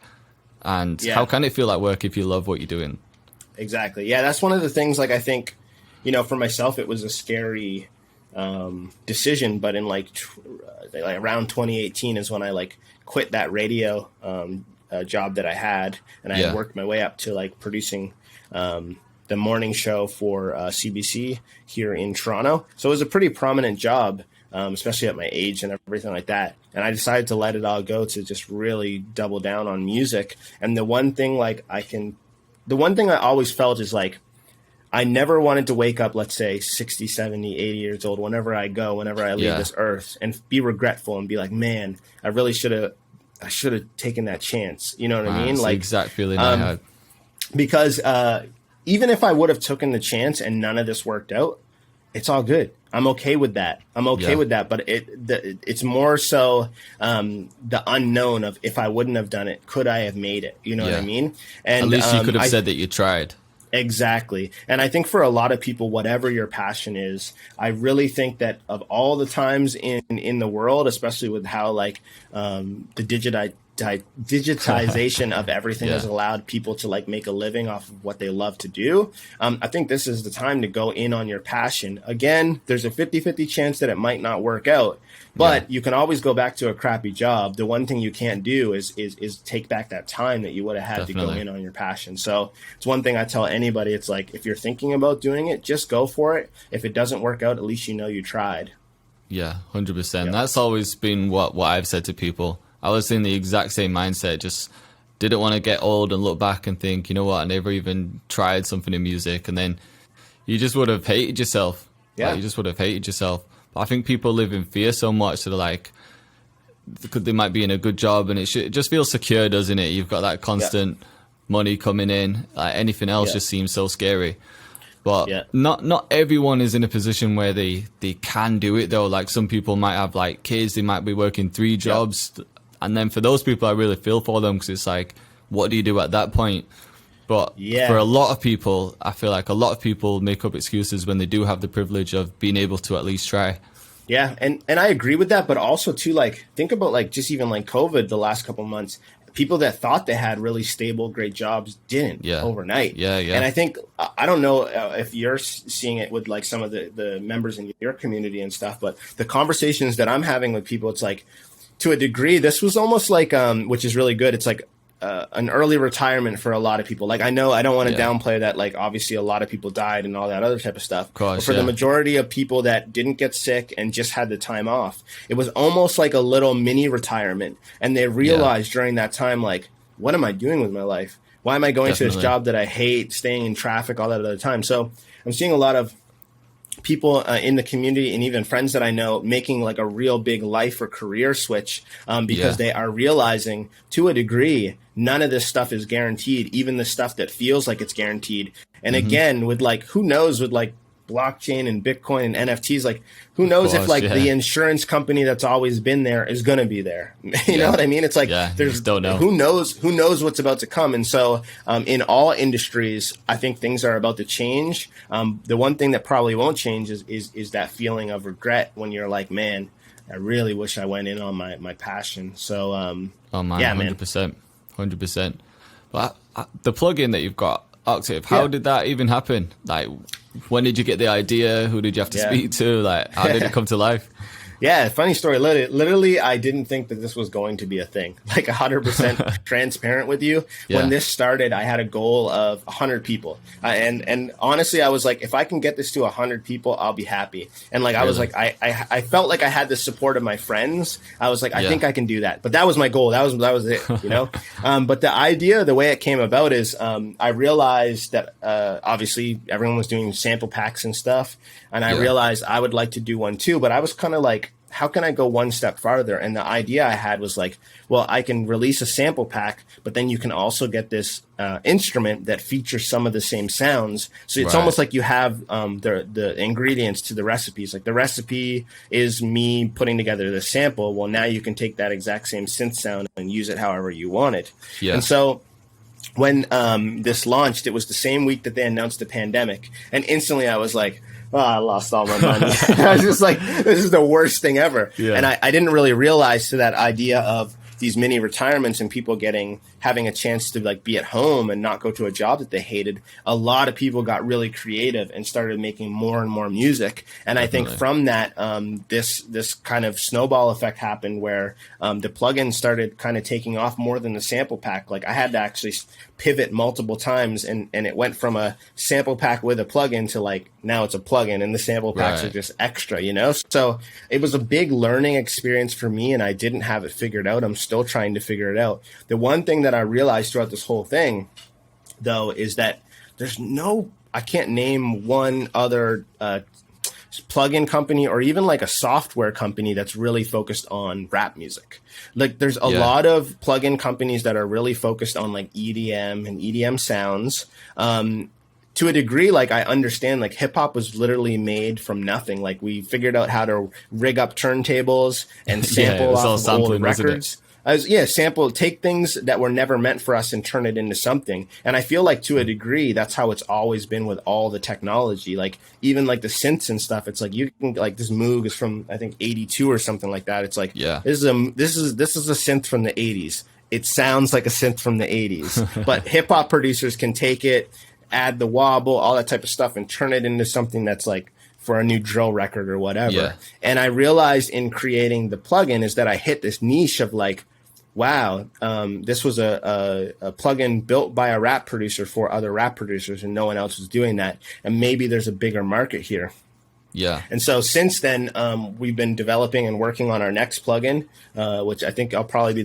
And how can it feel like work if you love what you're doing? Exactly. Yeah, that's one of the things, like, I think, you know, for myself, it was a scary decision. But in like around 2018 is when I like quit that radio job that I had. And I had worked my way up to like producing the morning show for CBC here in Toronto. So it was a pretty prominent job, especially at my age and everything like that. And I decided to let it all go to just really double down on music. And the one thing I always felt is like, I never wanted to wake up, let's say 60, 70, 80 years old, whenever I leave this earth, and be regretful and be like, man, I should have taken that chance. You know what I mean? Like, the exact feeling I had. Because even if I would have taken the chance and none of this worked out, it's all good. I'm okay with that. But it's more so the unknown of, if I wouldn't have done it, could I have made it? You know what I mean? And at least you could have said that you tried. Exactly. And I think for a lot of people, whatever your passion is, I really think that of all the times in the world, especially with how like the digitization of everything has allowed people to like make a living off of what they love to do. I think this is the time to go in on your passion. Again, there's a 50-50 chance that it might not work out, but you can always go back to a crappy job. The one thing you can't do is take back that time that you would have had to go in on your passion. So it's one thing I tell anybody. It's like, if you're thinking about doing it, just go for it. If it doesn't work out, at least you know you tried. Yeah, 100%. Yeah. That's always been what I've said to people. I was in the exact same mindset, just didn't want to get old and look back and think, you know what, I never even tried something in music. And then you just would have hated yourself. Yeah. Like, you just would have hated yourself. But I think people live in fear so much that, like, they might be in a good job and it just feels secure, doesn't it? You've got that constant money coming in. Like, anything else just seems so scary. But not everyone is in a position where they can do it, though. Like, some people might have like kids, they might be working 3 jobs. Yeah. And then for those people, I really feel for them, because it's like, what do you do at that point? But for a lot of people, I feel like a lot of people make up excuses when they do have the privilege of being able to at least try. Yeah, and I agree with that. But also, too, like, think about like just even like COVID the last couple of months. People that thought they had really stable, great jobs didn't overnight. Yeah. And I think, I don't know if you're seeing it with like some of the members in your community and stuff, but the conversations that I'm having with people, it's like, to a degree, this was almost like, which is really good. It's like an early retirement for a lot of people. Like, I know I don't want to downplay that. Like, obviously, a lot of people died and all that other type of stuff. Of course, but for the majority of people that didn't get sick and just had the time off, it was almost like a little mini retirement. And they realized during that time, like, what am I doing with my life? Why am I going to this job that I hate, staying in traffic, all that other time? So I'm seeing a lot of people in the community and even friends that I know making like a real big life or career switch because they are realizing, to a degree, none of this stuff is guaranteed, even the stuff that feels like it's guaranteed. And again, with like, who knows, with like blockchain and Bitcoin and NFTs, like, who knows if like the insurance company that's always been there is going to be there. You know what I mean? It's like, there's don't know. Who knows what's about to come. And so in all industries, I think things are about to change. The one thing that probably won't change is that feeling of regret when you're like, man, I really wish I went in on my passion. So, 100%. But the plugin that you've got, Octave, how did that even happen? Like, when did you get the idea? Who did you have to speak to? Like, how did it come to life? Yeah, funny story. Literally, I didn't think that this was going to be a thing. Like 100% transparent with you. Yeah. When this started, I had a goal of 100 people. And honestly, I was like, if I can get this to 100 people, I'll be happy. And like, I was like, I felt like I had the support of my friends. I was like, I think I can do that. But that was my goal. That was it, you know? But the idea, the way it came about is I realized that obviously everyone was doing sample packs and stuff. And I realized I would like to do one too. But I was kind of like, how can I go one step farther? And the idea I had was like, well, I can release a sample pack, but then you can also get this instrument that features some of the same sounds. So it's almost like you have the ingredients to the recipes. Like, the recipe is me putting together the sample. Well, now you can take that exact same synth sound and use it however you want it. Yeah. And so when this launched, it was the same week that they announced the pandemic. And instantly I was like, oh, I lost all my money. I was just like, this is the worst thing ever. Yeah. And I didn't really realize to that idea of these mini retirements and people having a chance to like be at home and not go to a job that they hated. A lot of people got really creative and started making more and more music. And I think from that, this kind of snowball effect happened where the plugin started kind of taking off more than the sample pack. Like I had to actually pivot multiple times, and it went from a sample pack with a plugin to like now it's a plugin, and the sample packs are just extra, you know? So it was a big learning experience for me, and I didn't have it figured out. I'm still trying to figure it out. The one thing that I realized throughout this whole thing, though, is that I can't name one other plugin company or even like a software company that's really focused on rap music. Like there's a lot of plugin companies that are really focused on like EDM and EDM sounds. To a degree, like I understand, like hip hop was literally made from nothing. Like we figured out how to rig up turntables and sample off of old records. Take things that were never meant for us and turn it into something. And I feel like to a degree, that's how it's always been with all the technology. Like even like the synths and stuff, it's like you can like this Moog is from I think 82 or something like that. It's like this is a synth from the 80s. It sounds like a synth from the 80s. But hip hop producers can take it, add the wobble, all that type of stuff, and turn it into something that's like for a new drill record or whatever. Yeah. And I realized in creating the plugin is that I hit this niche of like, wow, this was a plugin built by a rap producer for other rap producers, and no one else was doing that. And maybe there's a bigger market here. Yeah. And so since then, we've been developing and working on our next plugin, which I think this will be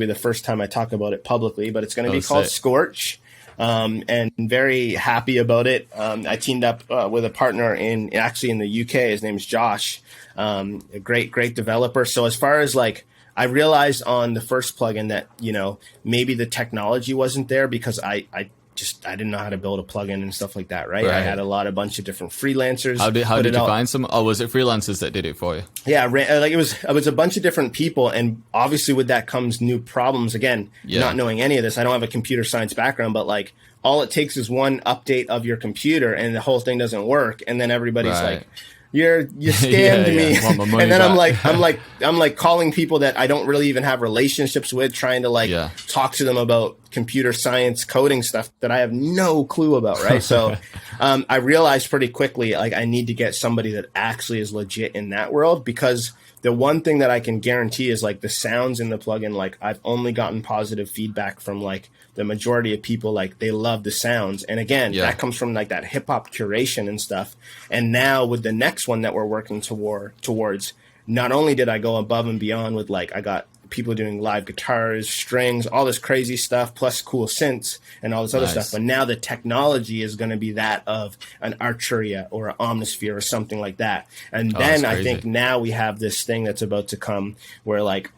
the first time I talk about it publicly, but it's going to be called Scorch. And very happy about it. I teamed up with a partner in the UK. His name is Josh, a great developer. So as far as like, I realized on the first plugin that, you know, maybe the technology wasn't there because I didn't know how to build a plugin and stuff like that. Right. I had a bunch of different freelancers. How did you find some? Oh, was it freelancers that did it for you? Yeah. Like it was a bunch of different people. And obviously with that comes new problems. Again, not knowing any of this, I don't have a computer science background, but like all it takes is one update of your computer and the whole thing doesn't work. And then everybody's like, you scammed me. And then I'm like calling people that I don't really even have relationships with, trying to like talk to them about computer science coding stuff that I have no clue about. Right. So, I realized pretty quickly, like I need to get somebody that actually is legit in that world, because the one thing that I can guarantee is like the sounds in the plugin, like I've only gotten positive feedback from like the majority of people, like they love the sounds. And again, that comes from like that hip hop curation and stuff. And now with the next one that we're working towards, not only did I go above and beyond with like, I got people doing live guitars, strings, all this crazy stuff, plus cool synths and all this other stuff. But now the technology is going to be that of an Arturia or an Omnisphere or something like that. And then I think now we have this thing that's about to come where like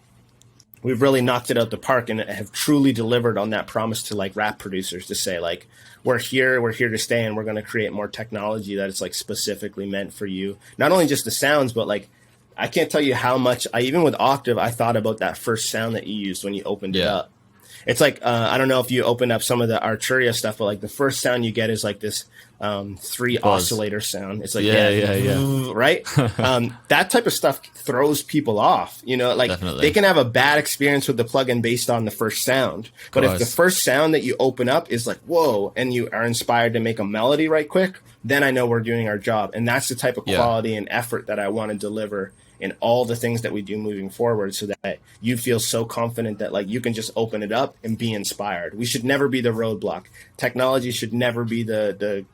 we've really knocked it out the park and have truly delivered on that promise to like rap producers to say like, we're here to stay, and we're going to create more technology that is like specifically meant for you. Not only just the sounds, but like, I can't tell you how much even with Octave, I thought about that first sound that you used when you opened it up. It's like, I don't know if you opened up some of the Arturia stuff, but like the first sound you get is like this 3 oscillator sound. It's like, right? That type of stuff throws people off, you know, like they can have a bad experience with the plugin based on the first sound. But if the first sound that you open up is like, whoa, and you are inspired to make a melody right quick, then I know we're doing our job. And that's the type of quality and effort that I want to deliver in all the things that we do moving forward, so that you feel so confident that like you can just open it up and be inspired. We should never be the roadblock. Technology should never be the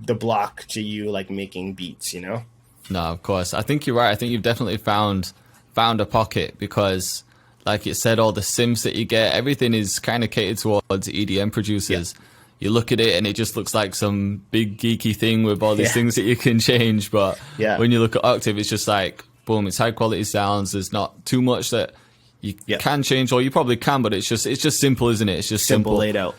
block to you like making beats, you know? No, of course. I think you're right. I think you've definitely found a pocket, because like you said, all the synths that you get, everything is kind of catered towards EDM producers. You look at it and it just looks like some big geeky thing with all these things that you can change. But when you look at Octave, it's just like, boom, it's high quality sounds. There's not too much that you can change, or you probably can, but it's just simple, isn't it? It's just simple laid out.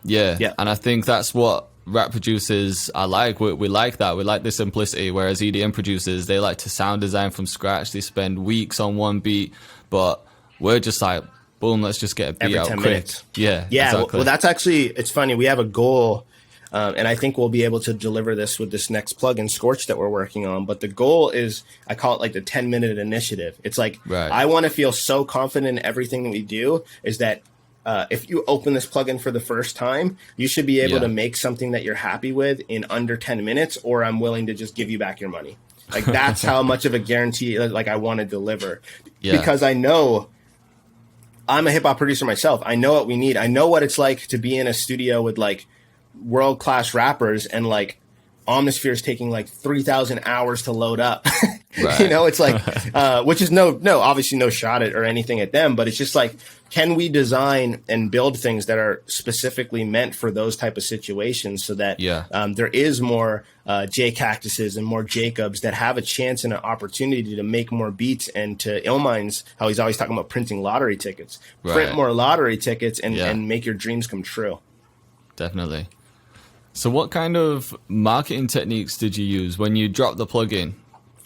Yeah. And I think that's what rap producers are like. We like that. We like the simplicity, whereas EDM producers, they like to sound design from scratch. They spend weeks on one beat, but we're just like, boom, let's just get a beat out quick. Minutes. Yeah, exactly. Well, that's actually, it's funny. We have a goal And I think we'll be able to deliver this with this next plugin, Scorch, that we're working on. But the goal is, I call it like the 10-minute initiative. It's like, I want to feel so confident in everything that we do is that if you open this plugin for the first time, you should be able to make something that you're happy with in under 10 minutes, or I'm willing to just give you back your money. Like, that's how much of a guarantee like I want to deliver, because I know I'm a hip hop producer myself. I know what we need. I know what it's like to be in a studio with like world-class rappers, and like Omnisphere is taking like 3,000 hours to load up. You know, it's like, which is obviously no shot at or anything at them, but it's just like, can we design and build things that are specifically meant for those type of situations, so that there is more J Cactuses and more Jacobs that have a chance and an opportunity to make more beats, and to Illmind's, how he's always talking about printing lottery tickets, print more lottery tickets, and make your dreams come true. Definitely. So what kind of marketing techniques did you use when you dropped the plugin?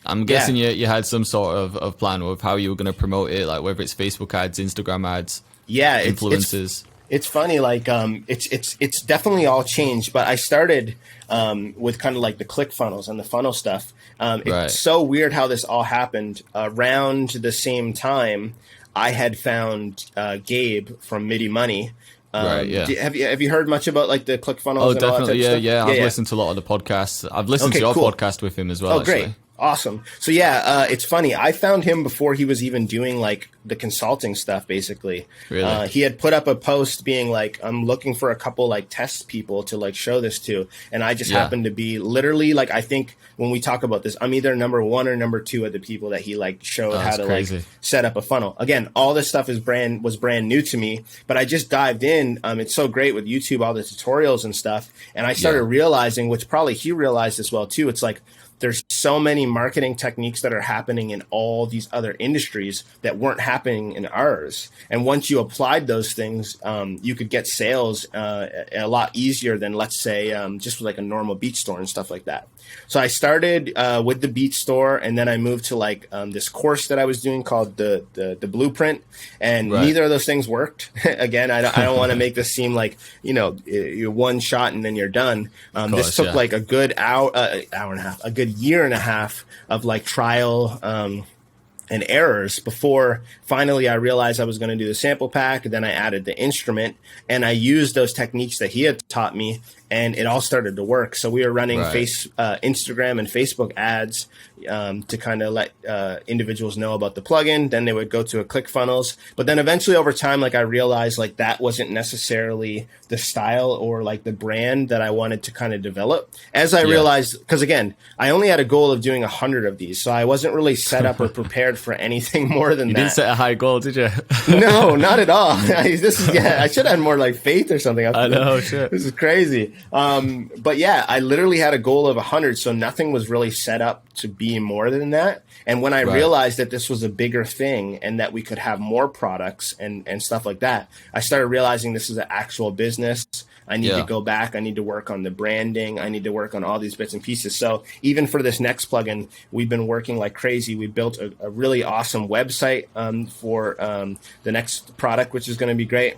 I'm guessing you had some sort of plan of how you were going to promote it, like whether it's Facebook ads, Instagram ads, influencers. It's funny, like it's definitely all changed. But I started with kind of like the ClickFunnels and the funnel stuff. It's so weird how this all happened. Around the same time, I had found Gabe from MIDI Money. Have you heard much about like the ClickFunnels? Oh, definitely. I've listened to a lot of the podcasts. I've listened to your podcast with him as well. Oh, great. Awesome. So it's funny. I found him before he was even doing like the consulting stuff, basically. Really? He had put up a post being like, I'm looking for a couple like test people to like show this to. And I just happened to be literally like, I think when we talk about this, I'm either number 1 or number 2 of the people that he like showed how to like set up a funnel. Again, all this stuff was brand new to me, but I just dived in. It's so great with YouTube, all the tutorials and stuff. And I started realizing, which probably he realized as well too. It's like, there's so many marketing techniques that are happening in all these other industries that weren't happening in ours. And once you applied those things, you could get sales a lot easier than, let's say, just with like a normal beat store and stuff like that. So I started with the beat store, and then I moved to like this course that I was doing called the Blueprint, and neither of those things worked. Again, I don't want to make this seem like, you're one shot and then you're done. This took like a good hour and a half, a good year and a half of like trial and errors before finally I realized I was going to do the sample pack. Then I added the instrument, and I used those techniques that he had taught me, and it all started to work. So we were running Instagram and Facebook ads to kind of let individuals know about the plugin. Then they would go to a ClickFunnels. But then eventually over time, like I realized like that wasn't necessarily the style or like the brand that I wanted to kind of develop. As I realized, because again, I only had a goal of doing 100 of these. So I wasn't really set up or prepared for anything more than that. You didn't set a high goal, did you? No, not at all. I should have had more like faith or something. I know, shit. This is crazy. But yeah, I literally had a goal of 100. So nothing was really set up to be more than that. And when I realized that this was a bigger thing and that we could have more products and stuff like that, I started realizing this is an actual business. I need to go back. I need to work on the branding. I need to work on all these bits and pieces. So even for this next plugin, we've been working like crazy. We built a really awesome website for the next product, which is going to be great.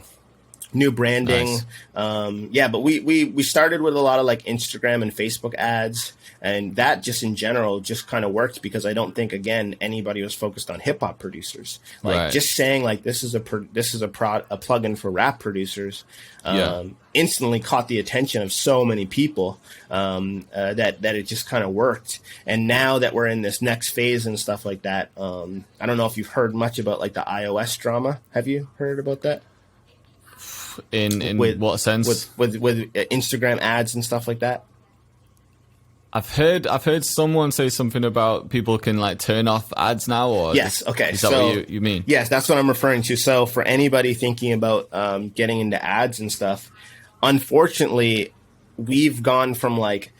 New branding. Nice. But we started with a lot of like Instagram and Facebook ads, and that just in general just kind of worked because I don't think, again, anybody was focused on hip hop producers. Like just saying like this is a plugin for rap producers instantly caught the attention of so many people that it just kind of worked. And now that we're in this next phase and stuff like that, I don't know if you've heard much about like the iOS drama. Have you heard about that? In what sense? With Instagram ads and stuff like that. I've heard someone say something about people can like turn off ads now, or yes, okay. Is that what you mean? Yes, that's what I'm referring to. So for anybody thinking about getting into ads and stuff, unfortunately, we've gone from like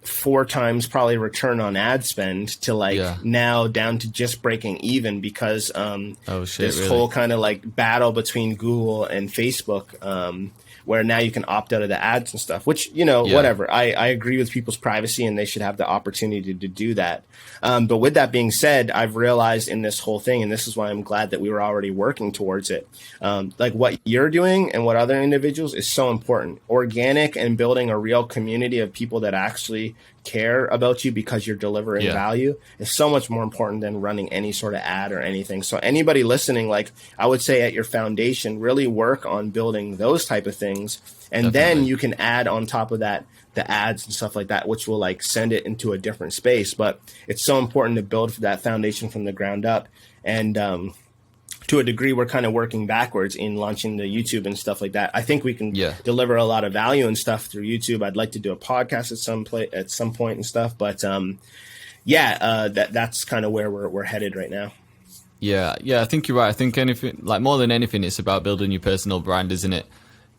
4 times probably return on ad spend to like now down to just breaking even because this whole kind of like battle between Google and Facebook, where now you can opt out of the ads and stuff, which, you know, whatever. I agree with people's privacy and they should have the opportunity to do that. But with that being said, I've realized in this whole thing, and this is why I'm glad that we were already working towards it, like what you're doing and what other individuals is so important. Organic and building a real community of people that actually care about you because you're delivering value is so much more important than running any sort of ad or anything. So anybody listening, like I would say at your foundation, really work on building those type of things. And then you can add on top of that the ads and stuff like that, which will like send it into a different space. But it's so important to build that foundation from the ground up. And to a degree, we're kind of working backwards in launching the YouTube and stuff like that. I think we can deliver a lot of value and stuff through YouTube. I'd like to do a podcast at some point and stuff. But that's kind of where we're headed right now. Yeah, I think you're right. I think anything, like more than anything, it's about building your personal brand, isn't it?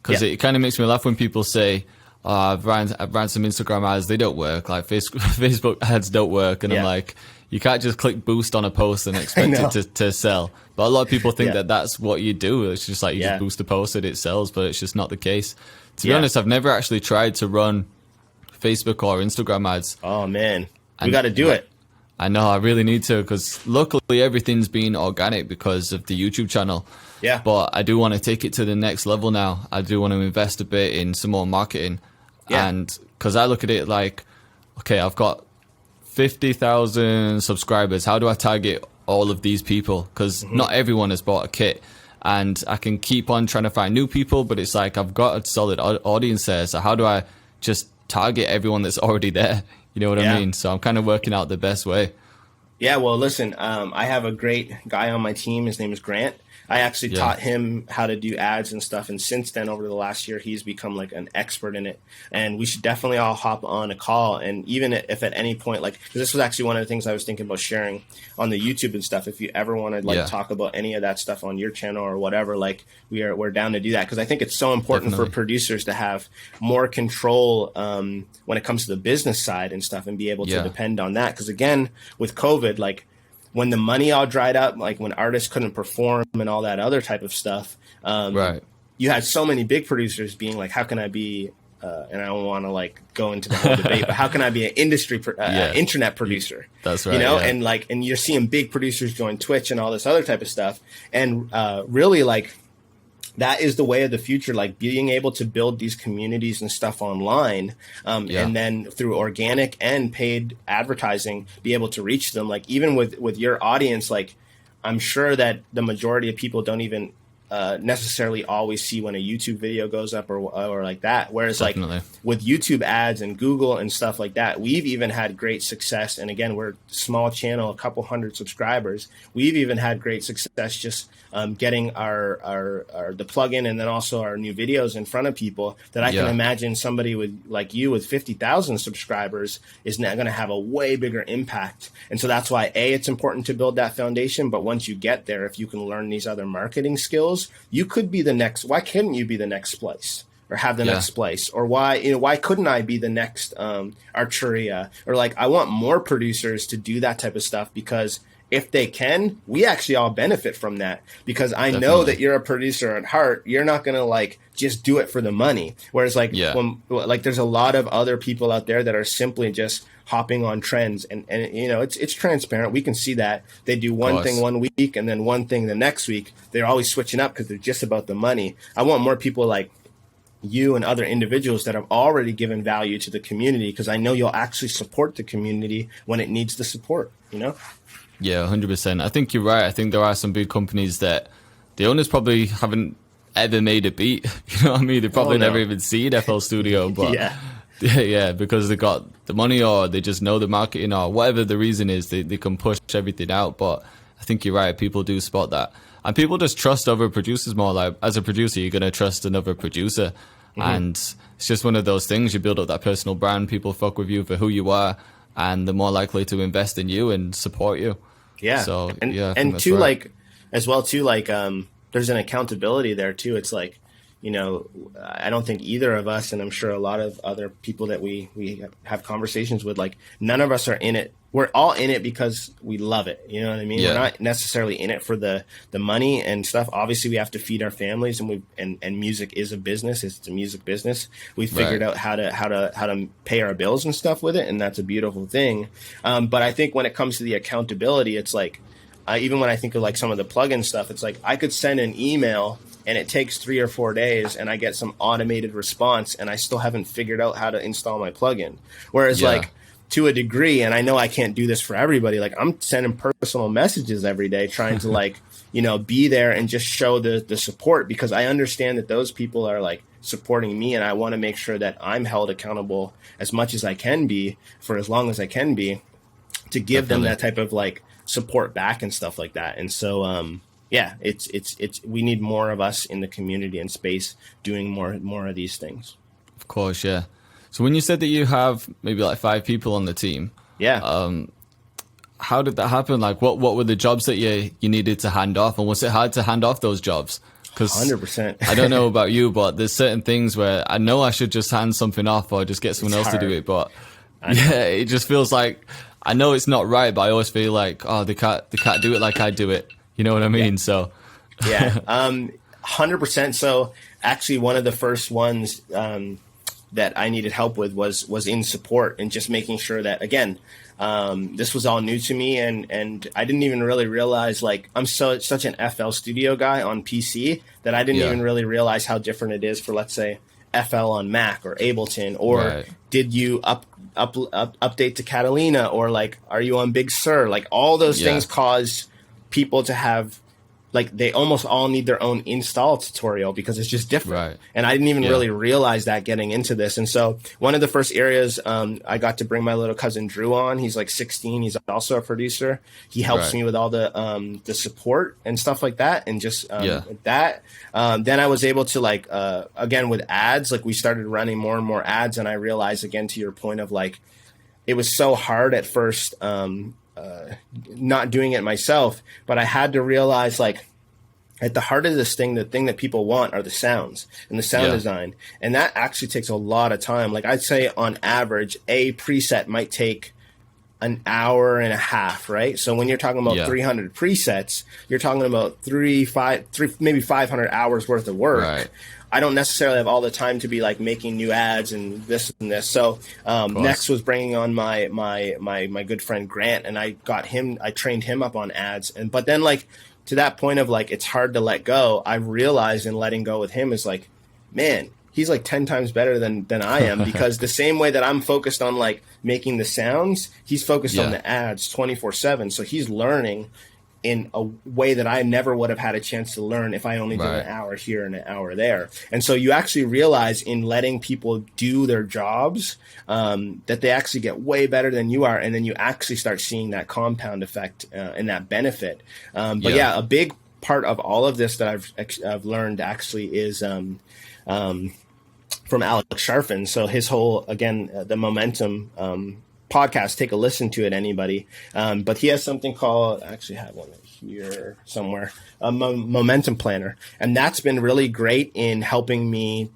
Because it kind of makes me laugh when people say, I've ran some Instagram ads, they don't work. Like Facebook ads don't work. And I'm like, you can't just click boost on a post and expect it to sell. But a lot of people think that that's what you do. It's just like you just boost a post and it sells, but it's just not the case. To be honest, I've never actually tried to run Facebook or Instagram ads. Oh, man. We got to do it. I know. I really need to because luckily everything's been organic because of the YouTube channel. Yeah. But I do want to take it to the next level now. I do want to invest a bit in some more marketing. Yeah. And because I look at it like, okay, I've got 50,000 subscribers. How do I target all of these people? Because not everyone has bought a kit. And I can keep on trying to find new people, but it's like I've got a solid audience there. So how do I just target everyone that's already there? You know what I mean? So I'm kind of working out the best way. Yeah, well, listen, I have a great guy on my team. His name is Grant. I actually taught him how to do ads and stuff. And since then, over the last year, he's become like an expert in it. And we should definitely all hop on a call. And even if at any point, like, because this was actually one of the things I was thinking about sharing on the YouTube and stuff. If you ever want to like talk about any of that stuff on your channel or whatever, like we're down to do that. Because I think it's so important for producers to have more control when it comes to the business side and stuff and be able to depend on that. Because again, with COVID, like, when the money all dried up, like when artists couldn't perform and all that other type of stuff, you had so many big producers being like, how can I be, and I don't want to like go into the whole debate, but how can I be an industry, internet producer? That's right. You know, and you're seeing big producers join Twitch and all this other type of stuff. And really like, that is the way of the future, like being able to build these communities and stuff online, and then through organic and paid advertising, be able to reach them. Like even with your audience, like I'm sure that the majority of people don't even necessarily always see when a YouTube video goes up or like that. Whereas like with YouTube ads and Google and stuff like that, we've even had great success. And again, we're a small channel, a couple hundred subscribers. We've even had great success just getting our the plugin and then also our new videos in front of people that I can imagine somebody with like you with 50,000 subscribers is now going to have a way bigger impact. And so that's why it's important to build that foundation. But once you get there, if you can learn these other marketing skills, you could be the next. Why couldn't you be the next Splice or have the next Splice? Or why couldn't I be the next Arturia? Or like, I want more producers to do that type of stuff because if they can, we actually all benefit from that because I know that you're a producer at heart. You're not going to like just do it for the money. Whereas like, when, like there's a lot of other people out there that are simply just hopping on trends and you know, it's transparent. We can see that they do one thing one week and then one thing the next week. They're always switching up because they're just about the money. I want more people like you and other individuals that have already given value to the community because I know you'll actually support the community when it needs the support, you know? Yeah, 100%. I think you're right. I think there are some big companies that the owners probably haven't ever made a beat. You know what I mean? They probably never even seen FL Studio, but because they got the money or they just know the marketing or whatever the reason is, they can push everything out. But I think you're right. People do spot that. And people just trust other producers more. Like as a producer, you're going to trust another producer. And it's just one of those things. You build up that personal brand. People fuck with you for who you are. And they're more likely to invest in you and support you. Yeah. So, and too, right. Like, as well, too, like, there's an accountability there, too. It's like, you know, I don't think either of us, and I'm sure a lot of other people that we have conversations with, like, none of us are in it. We're all in it because we love it. You know what I mean? Yeah. We're not necessarily in it for the money and stuff. Obviously, we have to feed our families, and music is a business. It's a music business. We figured out how to pay our bills and stuff with it, and that's a beautiful thing. But I think when it comes to the accountability, it's like, even when I think of like some of the plugin stuff, it's like I could send an email and it takes 3 or 4 days and I get some automated response and I still haven't figured out how to install my plugin. Whereas like, to a degree, and I know I can't do this for everybody, like I'm sending personal messages every day trying to like, you know, be there and just show the support, because I understand that those people are like supporting me, and I want to make sure that I'm held accountable as much as I can be for as long as I can be, to give them that type of like support back and stuff like that. And so, yeah, it's we need more of us in the community and space doing more of these things. Of course, yeah. So when you said that you have maybe like 5 people on the team, how did that happen? Like, what were the jobs that you needed to hand off, and was it hard to hand off those jobs? Because 100%. I don't know about you, but there's certain things where I know I should just hand something off or just get someone else to do it, but yeah, it just feels like I know it's not right, but I always feel like, oh, they can't do it like I do it. You know what I mean? So yeah, 100%. So actually, one of the first ones that I needed help with was in support, and just making sure that, again, this was all new to me, and I didn't even really realize, like, I'm such an FL Studio guy on PC that I didn't even really realize how different it is for, let's say, FL on Mac or Ableton, or did you update to Catalina, or like, are you on Big Sur? Like, all those things cause people to have, like, they almost all need their own install tutorial because it's just different. And I didn't even really realize that getting into this. And so one of the first areas, I got to bring my little cousin Drew on. He's like 16. He's also a producer. He helps me with all the support and stuff like that. And just that. Then I was able to, like, again, with ads, like, we started running more and more ads. And I realized, again, to your point of, like, it was so hard at first, not doing it myself, but I had to realize, like, at the heart of this thing, the thing that people want are the sounds and the sound design. And that actually takes a lot of time. Like, I'd say on average, a preset might take an hour and a half, right? So when you're talking about 300 presets, you're talking about maybe 500 hours worth of work. I don't necessarily have all the time to be like making new ads and this and this. So next was bringing on my good friend Grant, and I trained him up on ads. But then, like, to that point of, like, it's hard to let go, I realized in letting go with him is like, man, he's like 10 times better than I am, because the same way that I'm focused on, like, making the sounds, he's focused on the ads 24/7. So he's learning in a way that I never would have had a chance to learn if I only did an hour here and an hour there. And so you actually realize in letting people do their jobs, that they actually get way better than you are. And then you actually start seeing that compound effect and that benefit. But a big part of all of this that I've learned actually is from Alex Sharfin. So his whole, again, the Momentum podcast, take a listen to it, anybody. But he has something called, I actually have one here somewhere, a Momentum Planner. And that's been really great in helping me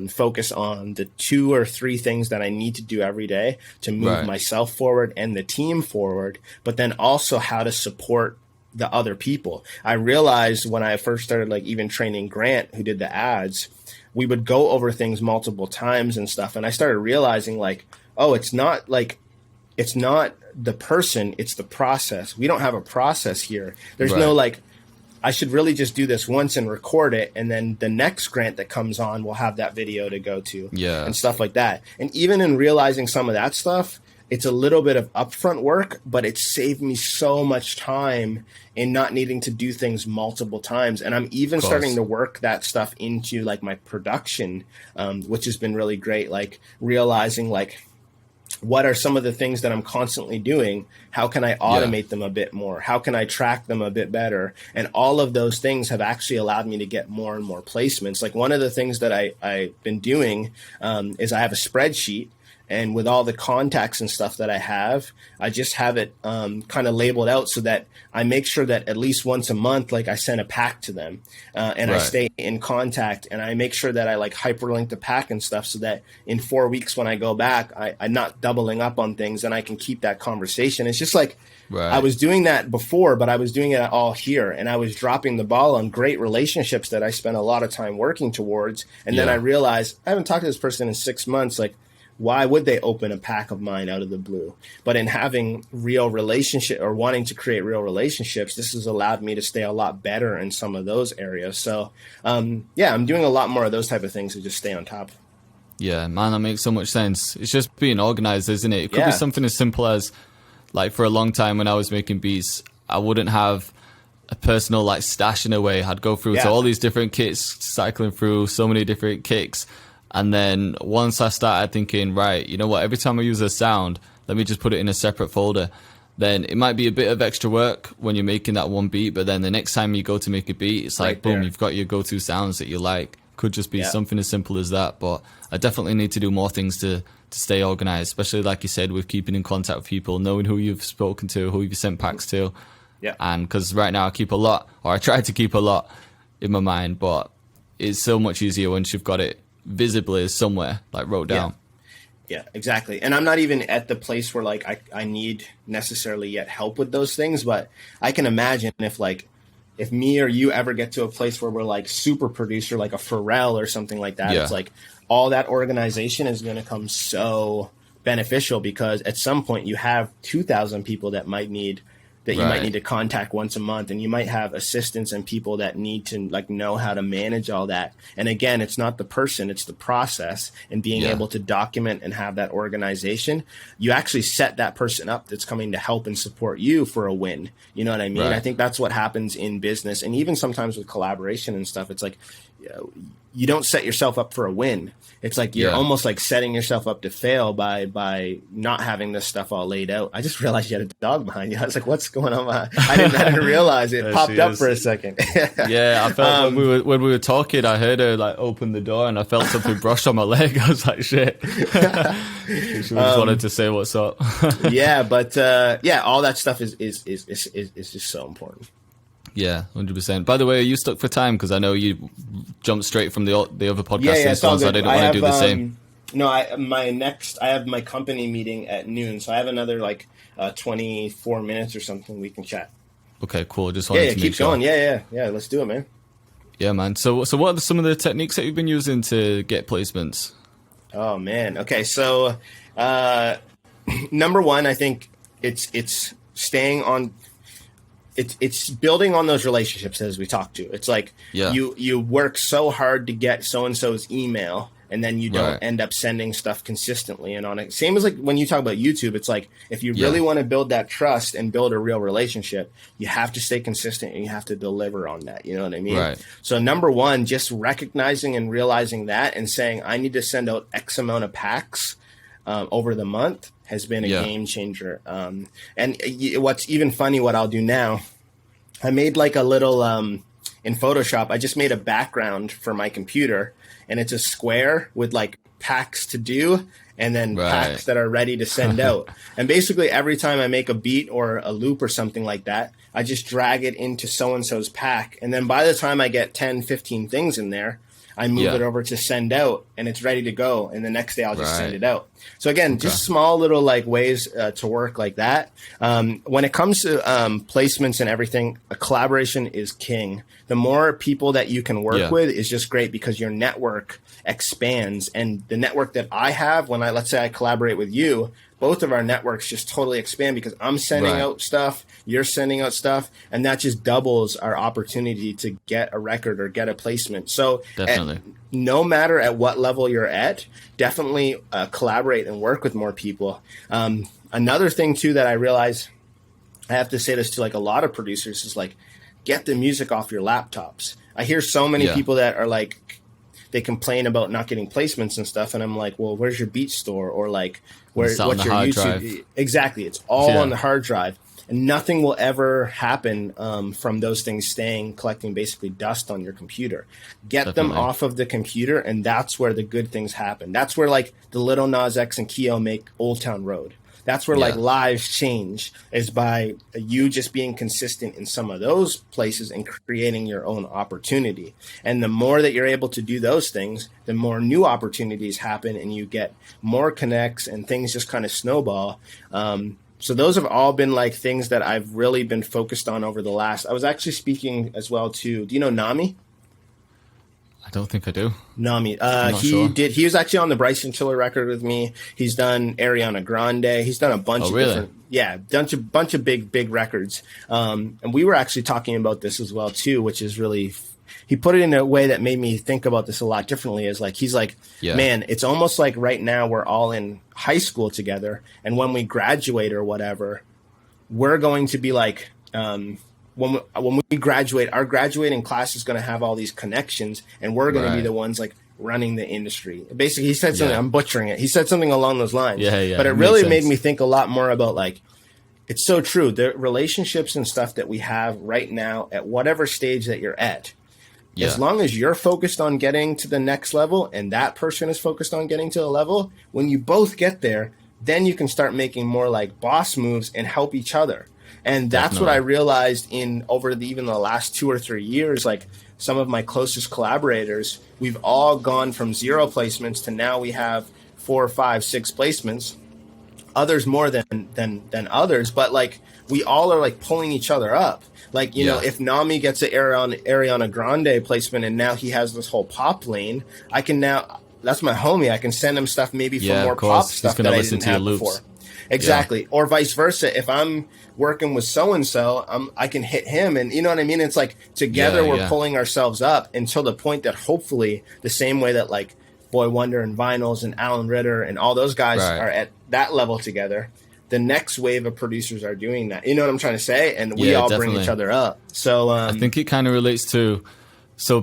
focus on the 2 or 3 things that I need to do every day to move myself forward and the team forward, but then also how to support the other people. I realized when I first started, like, even training Grant, who did the ads, we would go over things multiple times and stuff. And I started realizing, like, oh, it's not the person, it's the process. We don't have a process here. There's no, like, I should really just do this once and record it, and then the next Grant that comes on will have that video to go to and stuff like that. And even in realizing some of that stuff, it's a little bit of upfront work, but it saved me so much time in not needing to do things multiple times. And I'm even starting to work that stuff into, like, my production, which has been really great. Like, realizing, like, what are some of the things that I'm constantly doing? How can I automate them a bit more? How can I track them a bit better? And all of those things have actually allowed me to get more and more placements. Like, one of the things that I've been doing is I have a spreadsheet. And with all the contacts and stuff that I have, I just have it kind of labeled out so that I make sure that at least once a month, like I send a pack to them and I stay in contact, and I make sure that I like hyperlink the pack and stuff so that in 4 weeks when I go back, I'm not doubling up on things and I can keep that conversation. It's just like I was doing that before, but I was doing it all here, and I was dropping the ball on great relationships that I spent a lot of time working towards. And then I realized I haven't talked to this person in 6 months. Like, why would they open a pack of mine out of the blue? But in having real relationship or wanting to create real relationships, this has allowed me to stay a lot better in some of those areas. So, I'm doing a lot more of those type of things to just stay on top. Yeah, man, that makes so much sense. It's just being organized, isn't it? It could be something as simple as, like, for a long time when I was making beats, I wouldn't have a personal like stash in a way. I'd go through to all these different kits, cycling through so many different kicks. And then once I started thinking, right, you know what, every time I use a sound, let me just put it in a separate folder. Then it might be a bit of extra work when you're making that one beat, but then the next time you go to make a beat, it's like, boom, you've got your go-to sounds that you like. Could just be something as simple as that. But I definitely need to do more things to stay organized, especially like you said, with keeping in contact with people, knowing who you've spoken to, who you've sent packs to. Yeah. And because right now I keep a lot, or I try to keep a lot in my mind, but it's so much easier once you've got it visibly somewhere, like wrote down. Yeah, exactly. And I'm not even at the place where like I need necessarily yet help with those things, but I can imagine if me or you ever get to a place where we're like super producer, like a Pharrell or something like that, it's like all that organization is going to come so beneficial, because at some point you have 2,000 people that you might need to contact once a month, and you might have assistants and people that need to like know how to manage all that. And again, it's not the person, it's the process, and being able to document and have that organization. You actually set that person up that's coming to help and support you for a win. You know what I mean? I think that's what happens in business, and even sometimes with collaboration and stuff. It's like, you don't set yourself up for a win. It's like you're almost like setting yourself up to fail by not having this stuff all laid out. I just realized you had a dog behind you. I was like, what's going on? I didn't realize it popped up for a second. I felt when we were talking, I heard her like open the door, and I felt something brush on my leg. I was like, shit. She just wanted to say what's up. But all that stuff is just so important. Yeah, 100%. By the way, are you stuck for time? Because I know you jumped straight from the other podcast, so I didn't want to do the same. No, I have my company meeting at noon, so I have another like 24 minutes or something we can chat. Okay, cool. Just wanted to keep make sure. going. Yeah. Let's do it, man. Yeah, man. So what are some of the techniques that you've been using to get placements? Oh man. Okay, so number one, I think it's staying on. It's building on those relationships as we talked to. It's like you work so hard to get so-and-so's email, and then you don't end up sending stuff consistently and on it. Same as like when you talk about YouTube, it's like if you really want to build that trust and build a real relationship, you have to stay consistent and you have to deliver on that. You know what I mean? Right. So number one, just recognizing and realizing that and saying, I need to send out X amount of packs over the month has been a game changer. And what's even funny, what I'll do now, I made like a little, in Photoshop, I just made a background for my computer, and it's a square with like packs to do and then packs that are ready to send out. And basically every time I make a beat or a loop or something like that, I just drag it into so-and-so's pack. And then by the time I get 10, 15 things in there, I move it over to send out, and it's ready to go. And the next day I'll just send it out. So again, just small little like ways to work like that. When it comes to placements and everything, a collaboration is king. The more people that you can work with is just great, because your network expands. And the network that I have, when let's say I collaborate with you, both of our networks just totally expand, because I'm sending out stuff, you're sending out stuff, and that just doubles our opportunity to get a record or get a placement. So no matter at what level you're at, definitely collaborate and work with more people. Another thing too that I realize, I have to say this to like a lot of producers, is like, get the music off your laptops. I hear so many people that are like, they complain about not getting placements and stuff, and I'm like, well, where's your beat store? Or like, what's your YouTube? Drive. Exactly, it's all on the hard drive. And nothing will ever happen from those things collecting basically dust on your computer. Get them off of the computer, and that's where the good things happen. That's where like the Little Nas X and Keo make Old Town Road. That's where like lives change, is by you just being consistent in some of those places and creating your own opportunity. And the more that you're able to do those things, the more new opportunities happen, and you get more connects, and things just kind of snowball. So those have all been like things that I've really been focused on over the last. I was actually speaking as well to. Do you know Nami? I don't think I do. Nami. He was actually on the Bryson Tiller record with me. He's done Ariana Grande. He's done a bunch of different, bunch of big records. And we were actually talking about this as well too, which is really, he put it in a way that made me think about this a lot differently. Is like, he's like, man, it's almost like right now we're all in high school together. And when we graduate or whatever, we're going to be like, when we graduate, our graduating class is going to have all these connections, and we're going to be the ones like running the industry. Basically, he said something, I'm butchering it. He said something along those lines. But it really made me think a lot more about like, it's so true. The relationships and stuff that we have right now at whatever stage that you're at, as long as you're focused on getting to the next level and that person is focused on getting to a level, when you both get there, then you can start making more like boss moves and help each other. And that's what I realized in over even the last 2 or 3 years. Like some of my closest collaborators, we've all gone from 0 placements to now we have 4, 5, 6 placements. Others more than others, but like we all are like pulling each other up. Like, you know, if Nami gets an Ariana Grande placement and now he has this whole pop lane, I can now, that's my homie. I can send him stuff maybe for more pop stuff that I didn't have before. Exactly. Or vice versa. If I'm working with so-and-so, I can hit him. And you know what I mean? It's like together we're pulling ourselves up until the point that hopefully the same way that like Boy Wonder and Vinyls and Alan Ritter and all those guys are at that level together, the next wave of producers are doing that. You know what I'm trying to say? And we all bring each other up. So I think it kind of relates to, I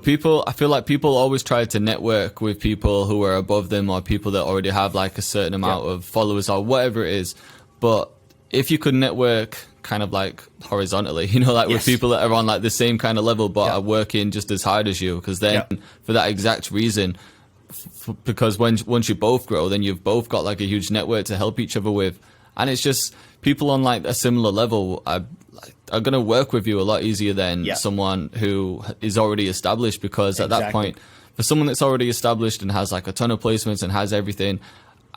feel like people always try to network with people who are above them or people that already have like a certain amount of followers or whatever it is. But if you could network kind of like horizontally, you know, like with people that are on like the same kind of level but are working just as hard as you, because then for that exact reason, because once you both grow, then you've both got like a huge network to help each other with. And it's just people on like a similar level are going to work with you a lot easier than someone who is already established, because at that point, for someone that's already established and has like a ton of placements and has everything,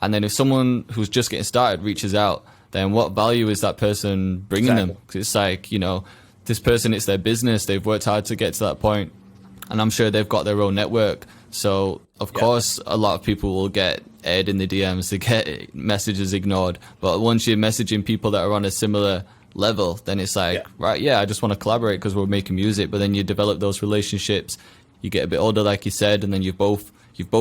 and then if someone who's just getting started reaches out, then what value is that person bringing them? Because it's like, you know, this person, it's their business. They've worked hard to get to that point, and I'm sure they've got their own network. So, of course, a lot of people will get aired in the DMs, they get messages ignored. But once you're messaging people that are on a similar level, then it's like, I just want to collaborate because we're making music. But then you develop those relationships, you get a bit older, like you said, and then you've both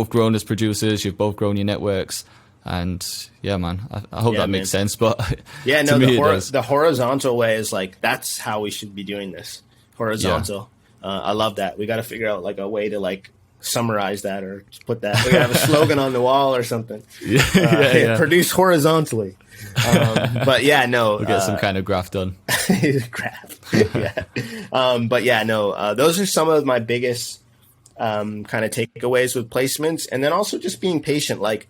grown as producers, you've both grown your networks. And yeah, man, I hope that makes sense. But the horizontal way is like, that's how we should be doing this. Horizontal. I love that. We got to figure out like a way to like summarize that, or just put that. We got to have a slogan on the wall or something. Produce horizontally. But we'll get some kind of graph done. Graph. Those are some of my biggest kind of takeaways with placements. And then also just being patient. Like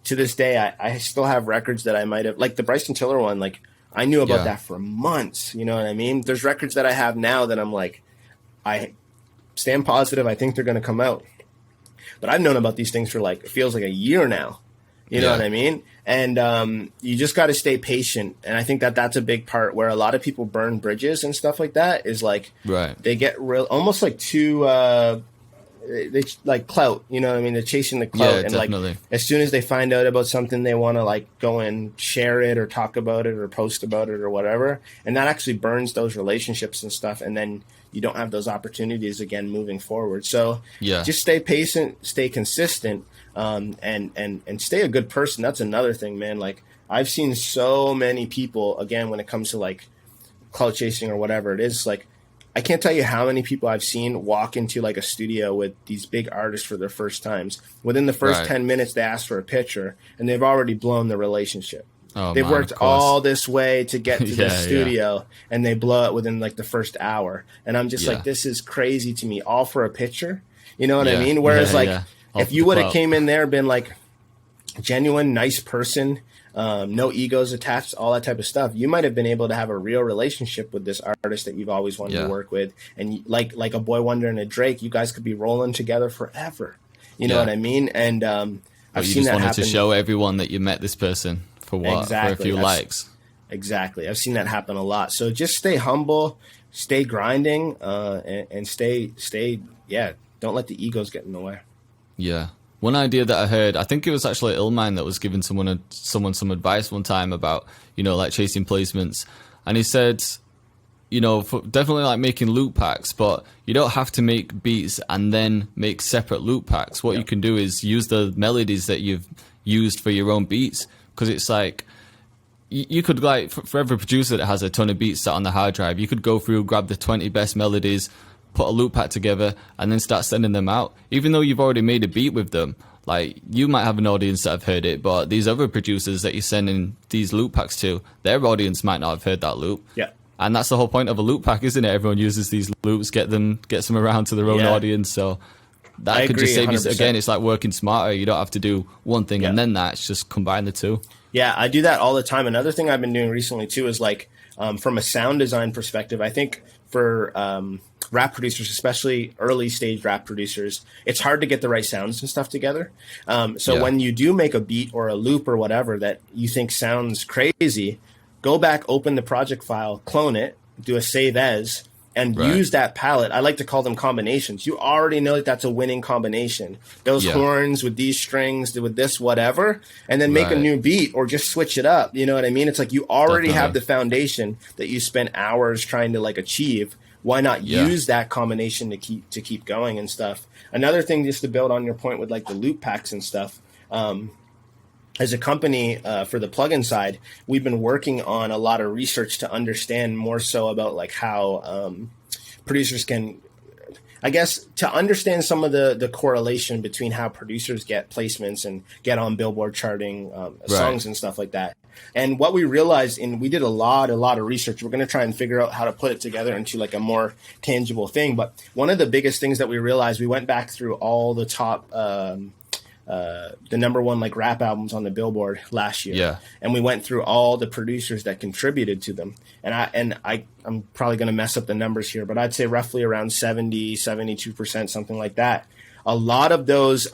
to this day, I still have records that I might have, like the Bryson Tiller one, like I knew about that for months. You know what I mean? There's records that I have now that I'm like, I stand positive, I think they're going to come out. But I've known about these things for like, it feels like a year now. You know what I mean? And you just got to stay patient. And I think that that's a big part where a lot of people burn bridges and stuff like that, is like they get real, almost like too, they like clout, you know what I mean? They're chasing the clout. And like as soon as they find out about something, they want to like go and share it or talk about it or post about it or whatever. And that actually burns those relationships and stuff. And then you don't have those opportunities again moving forward. So just stay patient, stay consistent, and stay a good person. That's another thing, man. Like I've seen so many people, again, when it comes to like clout chasing or whatever it is, like I can't tell you how many people I've seen walk into like a studio with these big artists for their first times. Within the first 10 minutes, they ask for a picture and they've already blown the relationship. They've worked all this way to get to the studio, and they blow it within like the first hour. And I'm just like, this is crazy to me, all for a picture. You know what I mean? Whereas if you would have came in there and been like genuine, nice person, no egos attached, all that type of stuff, you might have been able to have a real relationship with this artist that you've always wanted to work with. And like a Boy Wonder and a Drake, you guys could be rolling together forever. You know what I mean? And I've seen that happen. You just wanted to show everyone that you met this person for what? Exactly. For a few likes. Exactly. I've seen that happen a lot. So just stay humble, stay grinding, and stay. Don't let the egos get in the way. Yeah. One idea that I heard, I think it was actually Illmind that was giving someone some advice one time about, like chasing placements. And he said, definitely like making loop packs, but you don't have to make beats and then make separate loop packs. What you can do is use the melodies that you've used for your own beats. Because it's like, you could like, for every producer that has a ton of beats sat on the hard drive, you could go through, grab the 20 best melodies, put a loop pack together, and then start sending them out. Even though you've already made a beat with them, like you might have an audience that have heard it, but these other producers that you're sending these loop packs to, their audience might not have heard that loop. Yeah. And that's the whole point of a loop pack, isn't it? Everyone uses these loops, gets them around to their own audience. So that could just save 100%. You. Again, it's like working smarter. You don't have to do one thing and then that. It's just combine the two. Yeah, I do that all the time. Another thing I've been doing recently too is like from a sound design perspective, I think for rap producers, especially early stage rap producers, it's hard to get the right sounds and stuff together. So when you do make a beat or a loop or whatever that you think sounds crazy, go back, open the project file, clone it, do a save as, and use that palette. I like to call them combinations. You already know that that's a winning combination. Those horns with these strings, with this whatever, and then make a new beat or just switch it up. You know what I mean? It's like you already have the foundation that you spent hours trying to like achieve. Why not use that combination to keep going and stuff? Another thing, just to build on your point with like the loop packs and stuff, as a company for the plugin side, we've been working on a lot of research to understand more so about like how producers can, I guess, to understand some of the correlation between how producers get placements and get on Billboard charting songs and stuff like that. And what we realized, and we did a lot of research, we're going to try and figure out how to put it together into like a more tangible thing. But one of the biggest things that we realized, we went back through all the top the number one like rap albums on the Billboard last year, and we went through all the producers that contributed to them. And I'm probably going to mess up the numbers here, but I'd say roughly around 72%, something like that. A lot of those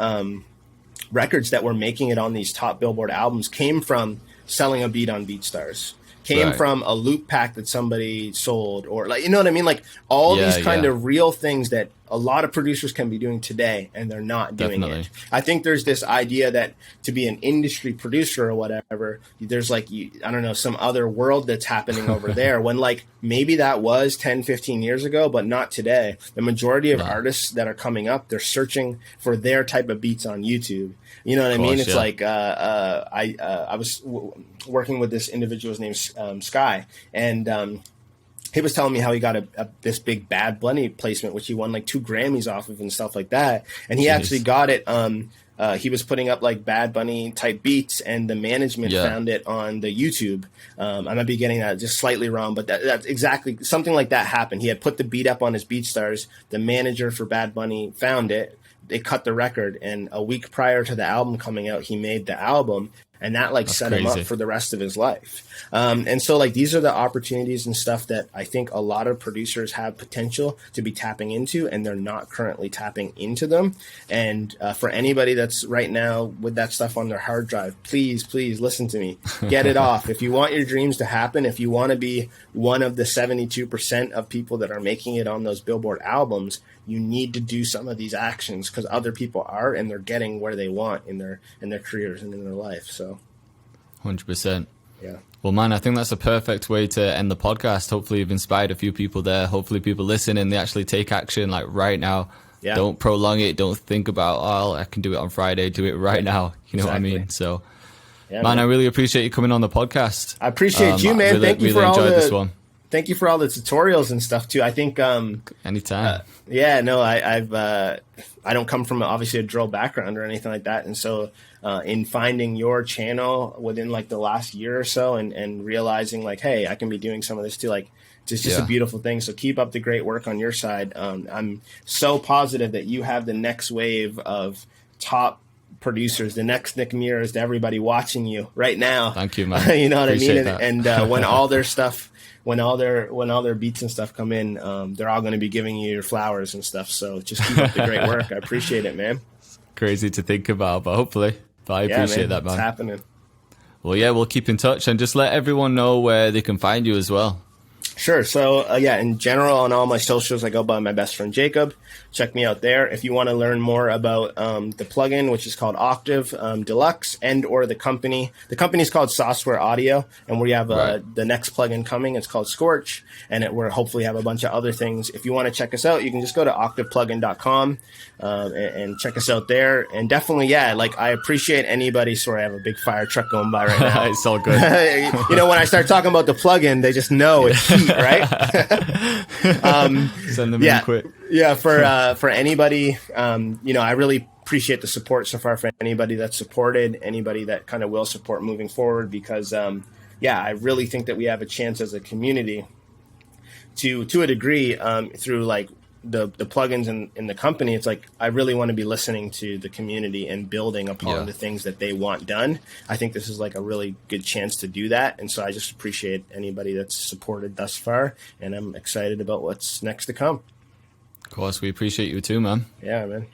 records that were making it on these top Billboard albums came from selling a beat on BeatStars, came from a loop pack that somebody sold, or like, you know what I mean? Like all these kind of real things that a lot of producers can be doing today, and they're not doing it. I think there's this idea that to be an industry producer or whatever, there's like, I don't know, some other world that's happening over there, when like maybe that was 10, 15 years ago, but not today. The majority of artists that are coming up, they're searching for their type of beats on YouTube. You know what I mean? It's like I was working with this individual's named Sky, and he was telling me how he got this big Bad Bunny placement, which he won like 2 Grammys off of and stuff like that. And he actually got it. He was putting up like Bad Bunny type beats, and the management found it on the YouTube. I might be getting that just slightly wrong, but that's exactly something like that happened. He had put the beat up on his BeatStars. The manager for Bad Bunny found it. They cut the record, and a week prior to the album coming out, he made the album, and that like set him up for the rest of his life. And so like these are the opportunities and stuff that I think a lot of producers have potential to be tapping into, and they're not currently tapping into them. And for anybody that's right now with that stuff on their hard drive, please listen to me. Get it off. If you want your dreams to happen, if you want to be one of the 72% of people that are making it on those Billboard albums, you need to do some of these actions, because other people are, and they're getting where they want in their careers and in their life. So 100%. Yeah. Well, man, I think that's a perfect way to end the podcast. Hopefully you've inspired a few people there. Hopefully people listen and they actually take action like right now. Yeah. Don't prolong it. Don't think about, oh, I can do it on Friday. Do it right now. You know what I mean? So, man, I really appreciate you coming on the podcast. I appreciate you, man. Thank you for all this one. thank you for all the tutorials and stuff too. I think anytime. Yeah, no, I don't come from obviously a drill background or anything like that, and so in finding your channel within like the last year or so, and realizing like, hey, I can be doing some of this too, like it's just a beautiful thing. So keep up the great work on your side. I'm so positive that you have the next wave of top producers, the next Nick Mears, to everybody watching you right now. Thank you, man. You know what Appreciate I mean? And when all their stuff, when all their beats and stuff come in, they're all going to be giving you your flowers and stuff. So just keep up the great work. I appreciate it, man. It's crazy to think about, but hopefully. But I appreciate that, man. It's happening. Well, yeah, we'll keep in touch and just let everyone know where they can find you as well. Sure. So, in general, on all my socials, I go by my best friend, Jacob. Check me out there. If you want to learn more about the plugin, which is called Octave Deluxe, and or the company is called Software Audio, and we have the next plugin coming. It's called Scorch, and we'll hopefully have a bunch of other things. If you want to check us out, you can just go to octaveplugin.com and check us out there. And definitely, I appreciate anybody. Sorry, I have a big fire truck going by right now. It's all good. When I start talking about the plugin, they just know it's heat, right? Send them in quick. Yeah, for anybody, I really appreciate the support so far for anybody that's supported, anybody that kind of will support moving forward, because, I really think that we have a chance as a community to a degree, through like the plugins in the company. It's like, I really want to be listening to the community and building upon the things that they want done. I think this is like a really good chance to do that. And so I just appreciate anybody that's supported thus far, and I'm excited about what's next to come. Of course, we appreciate you too, man. Yeah, man.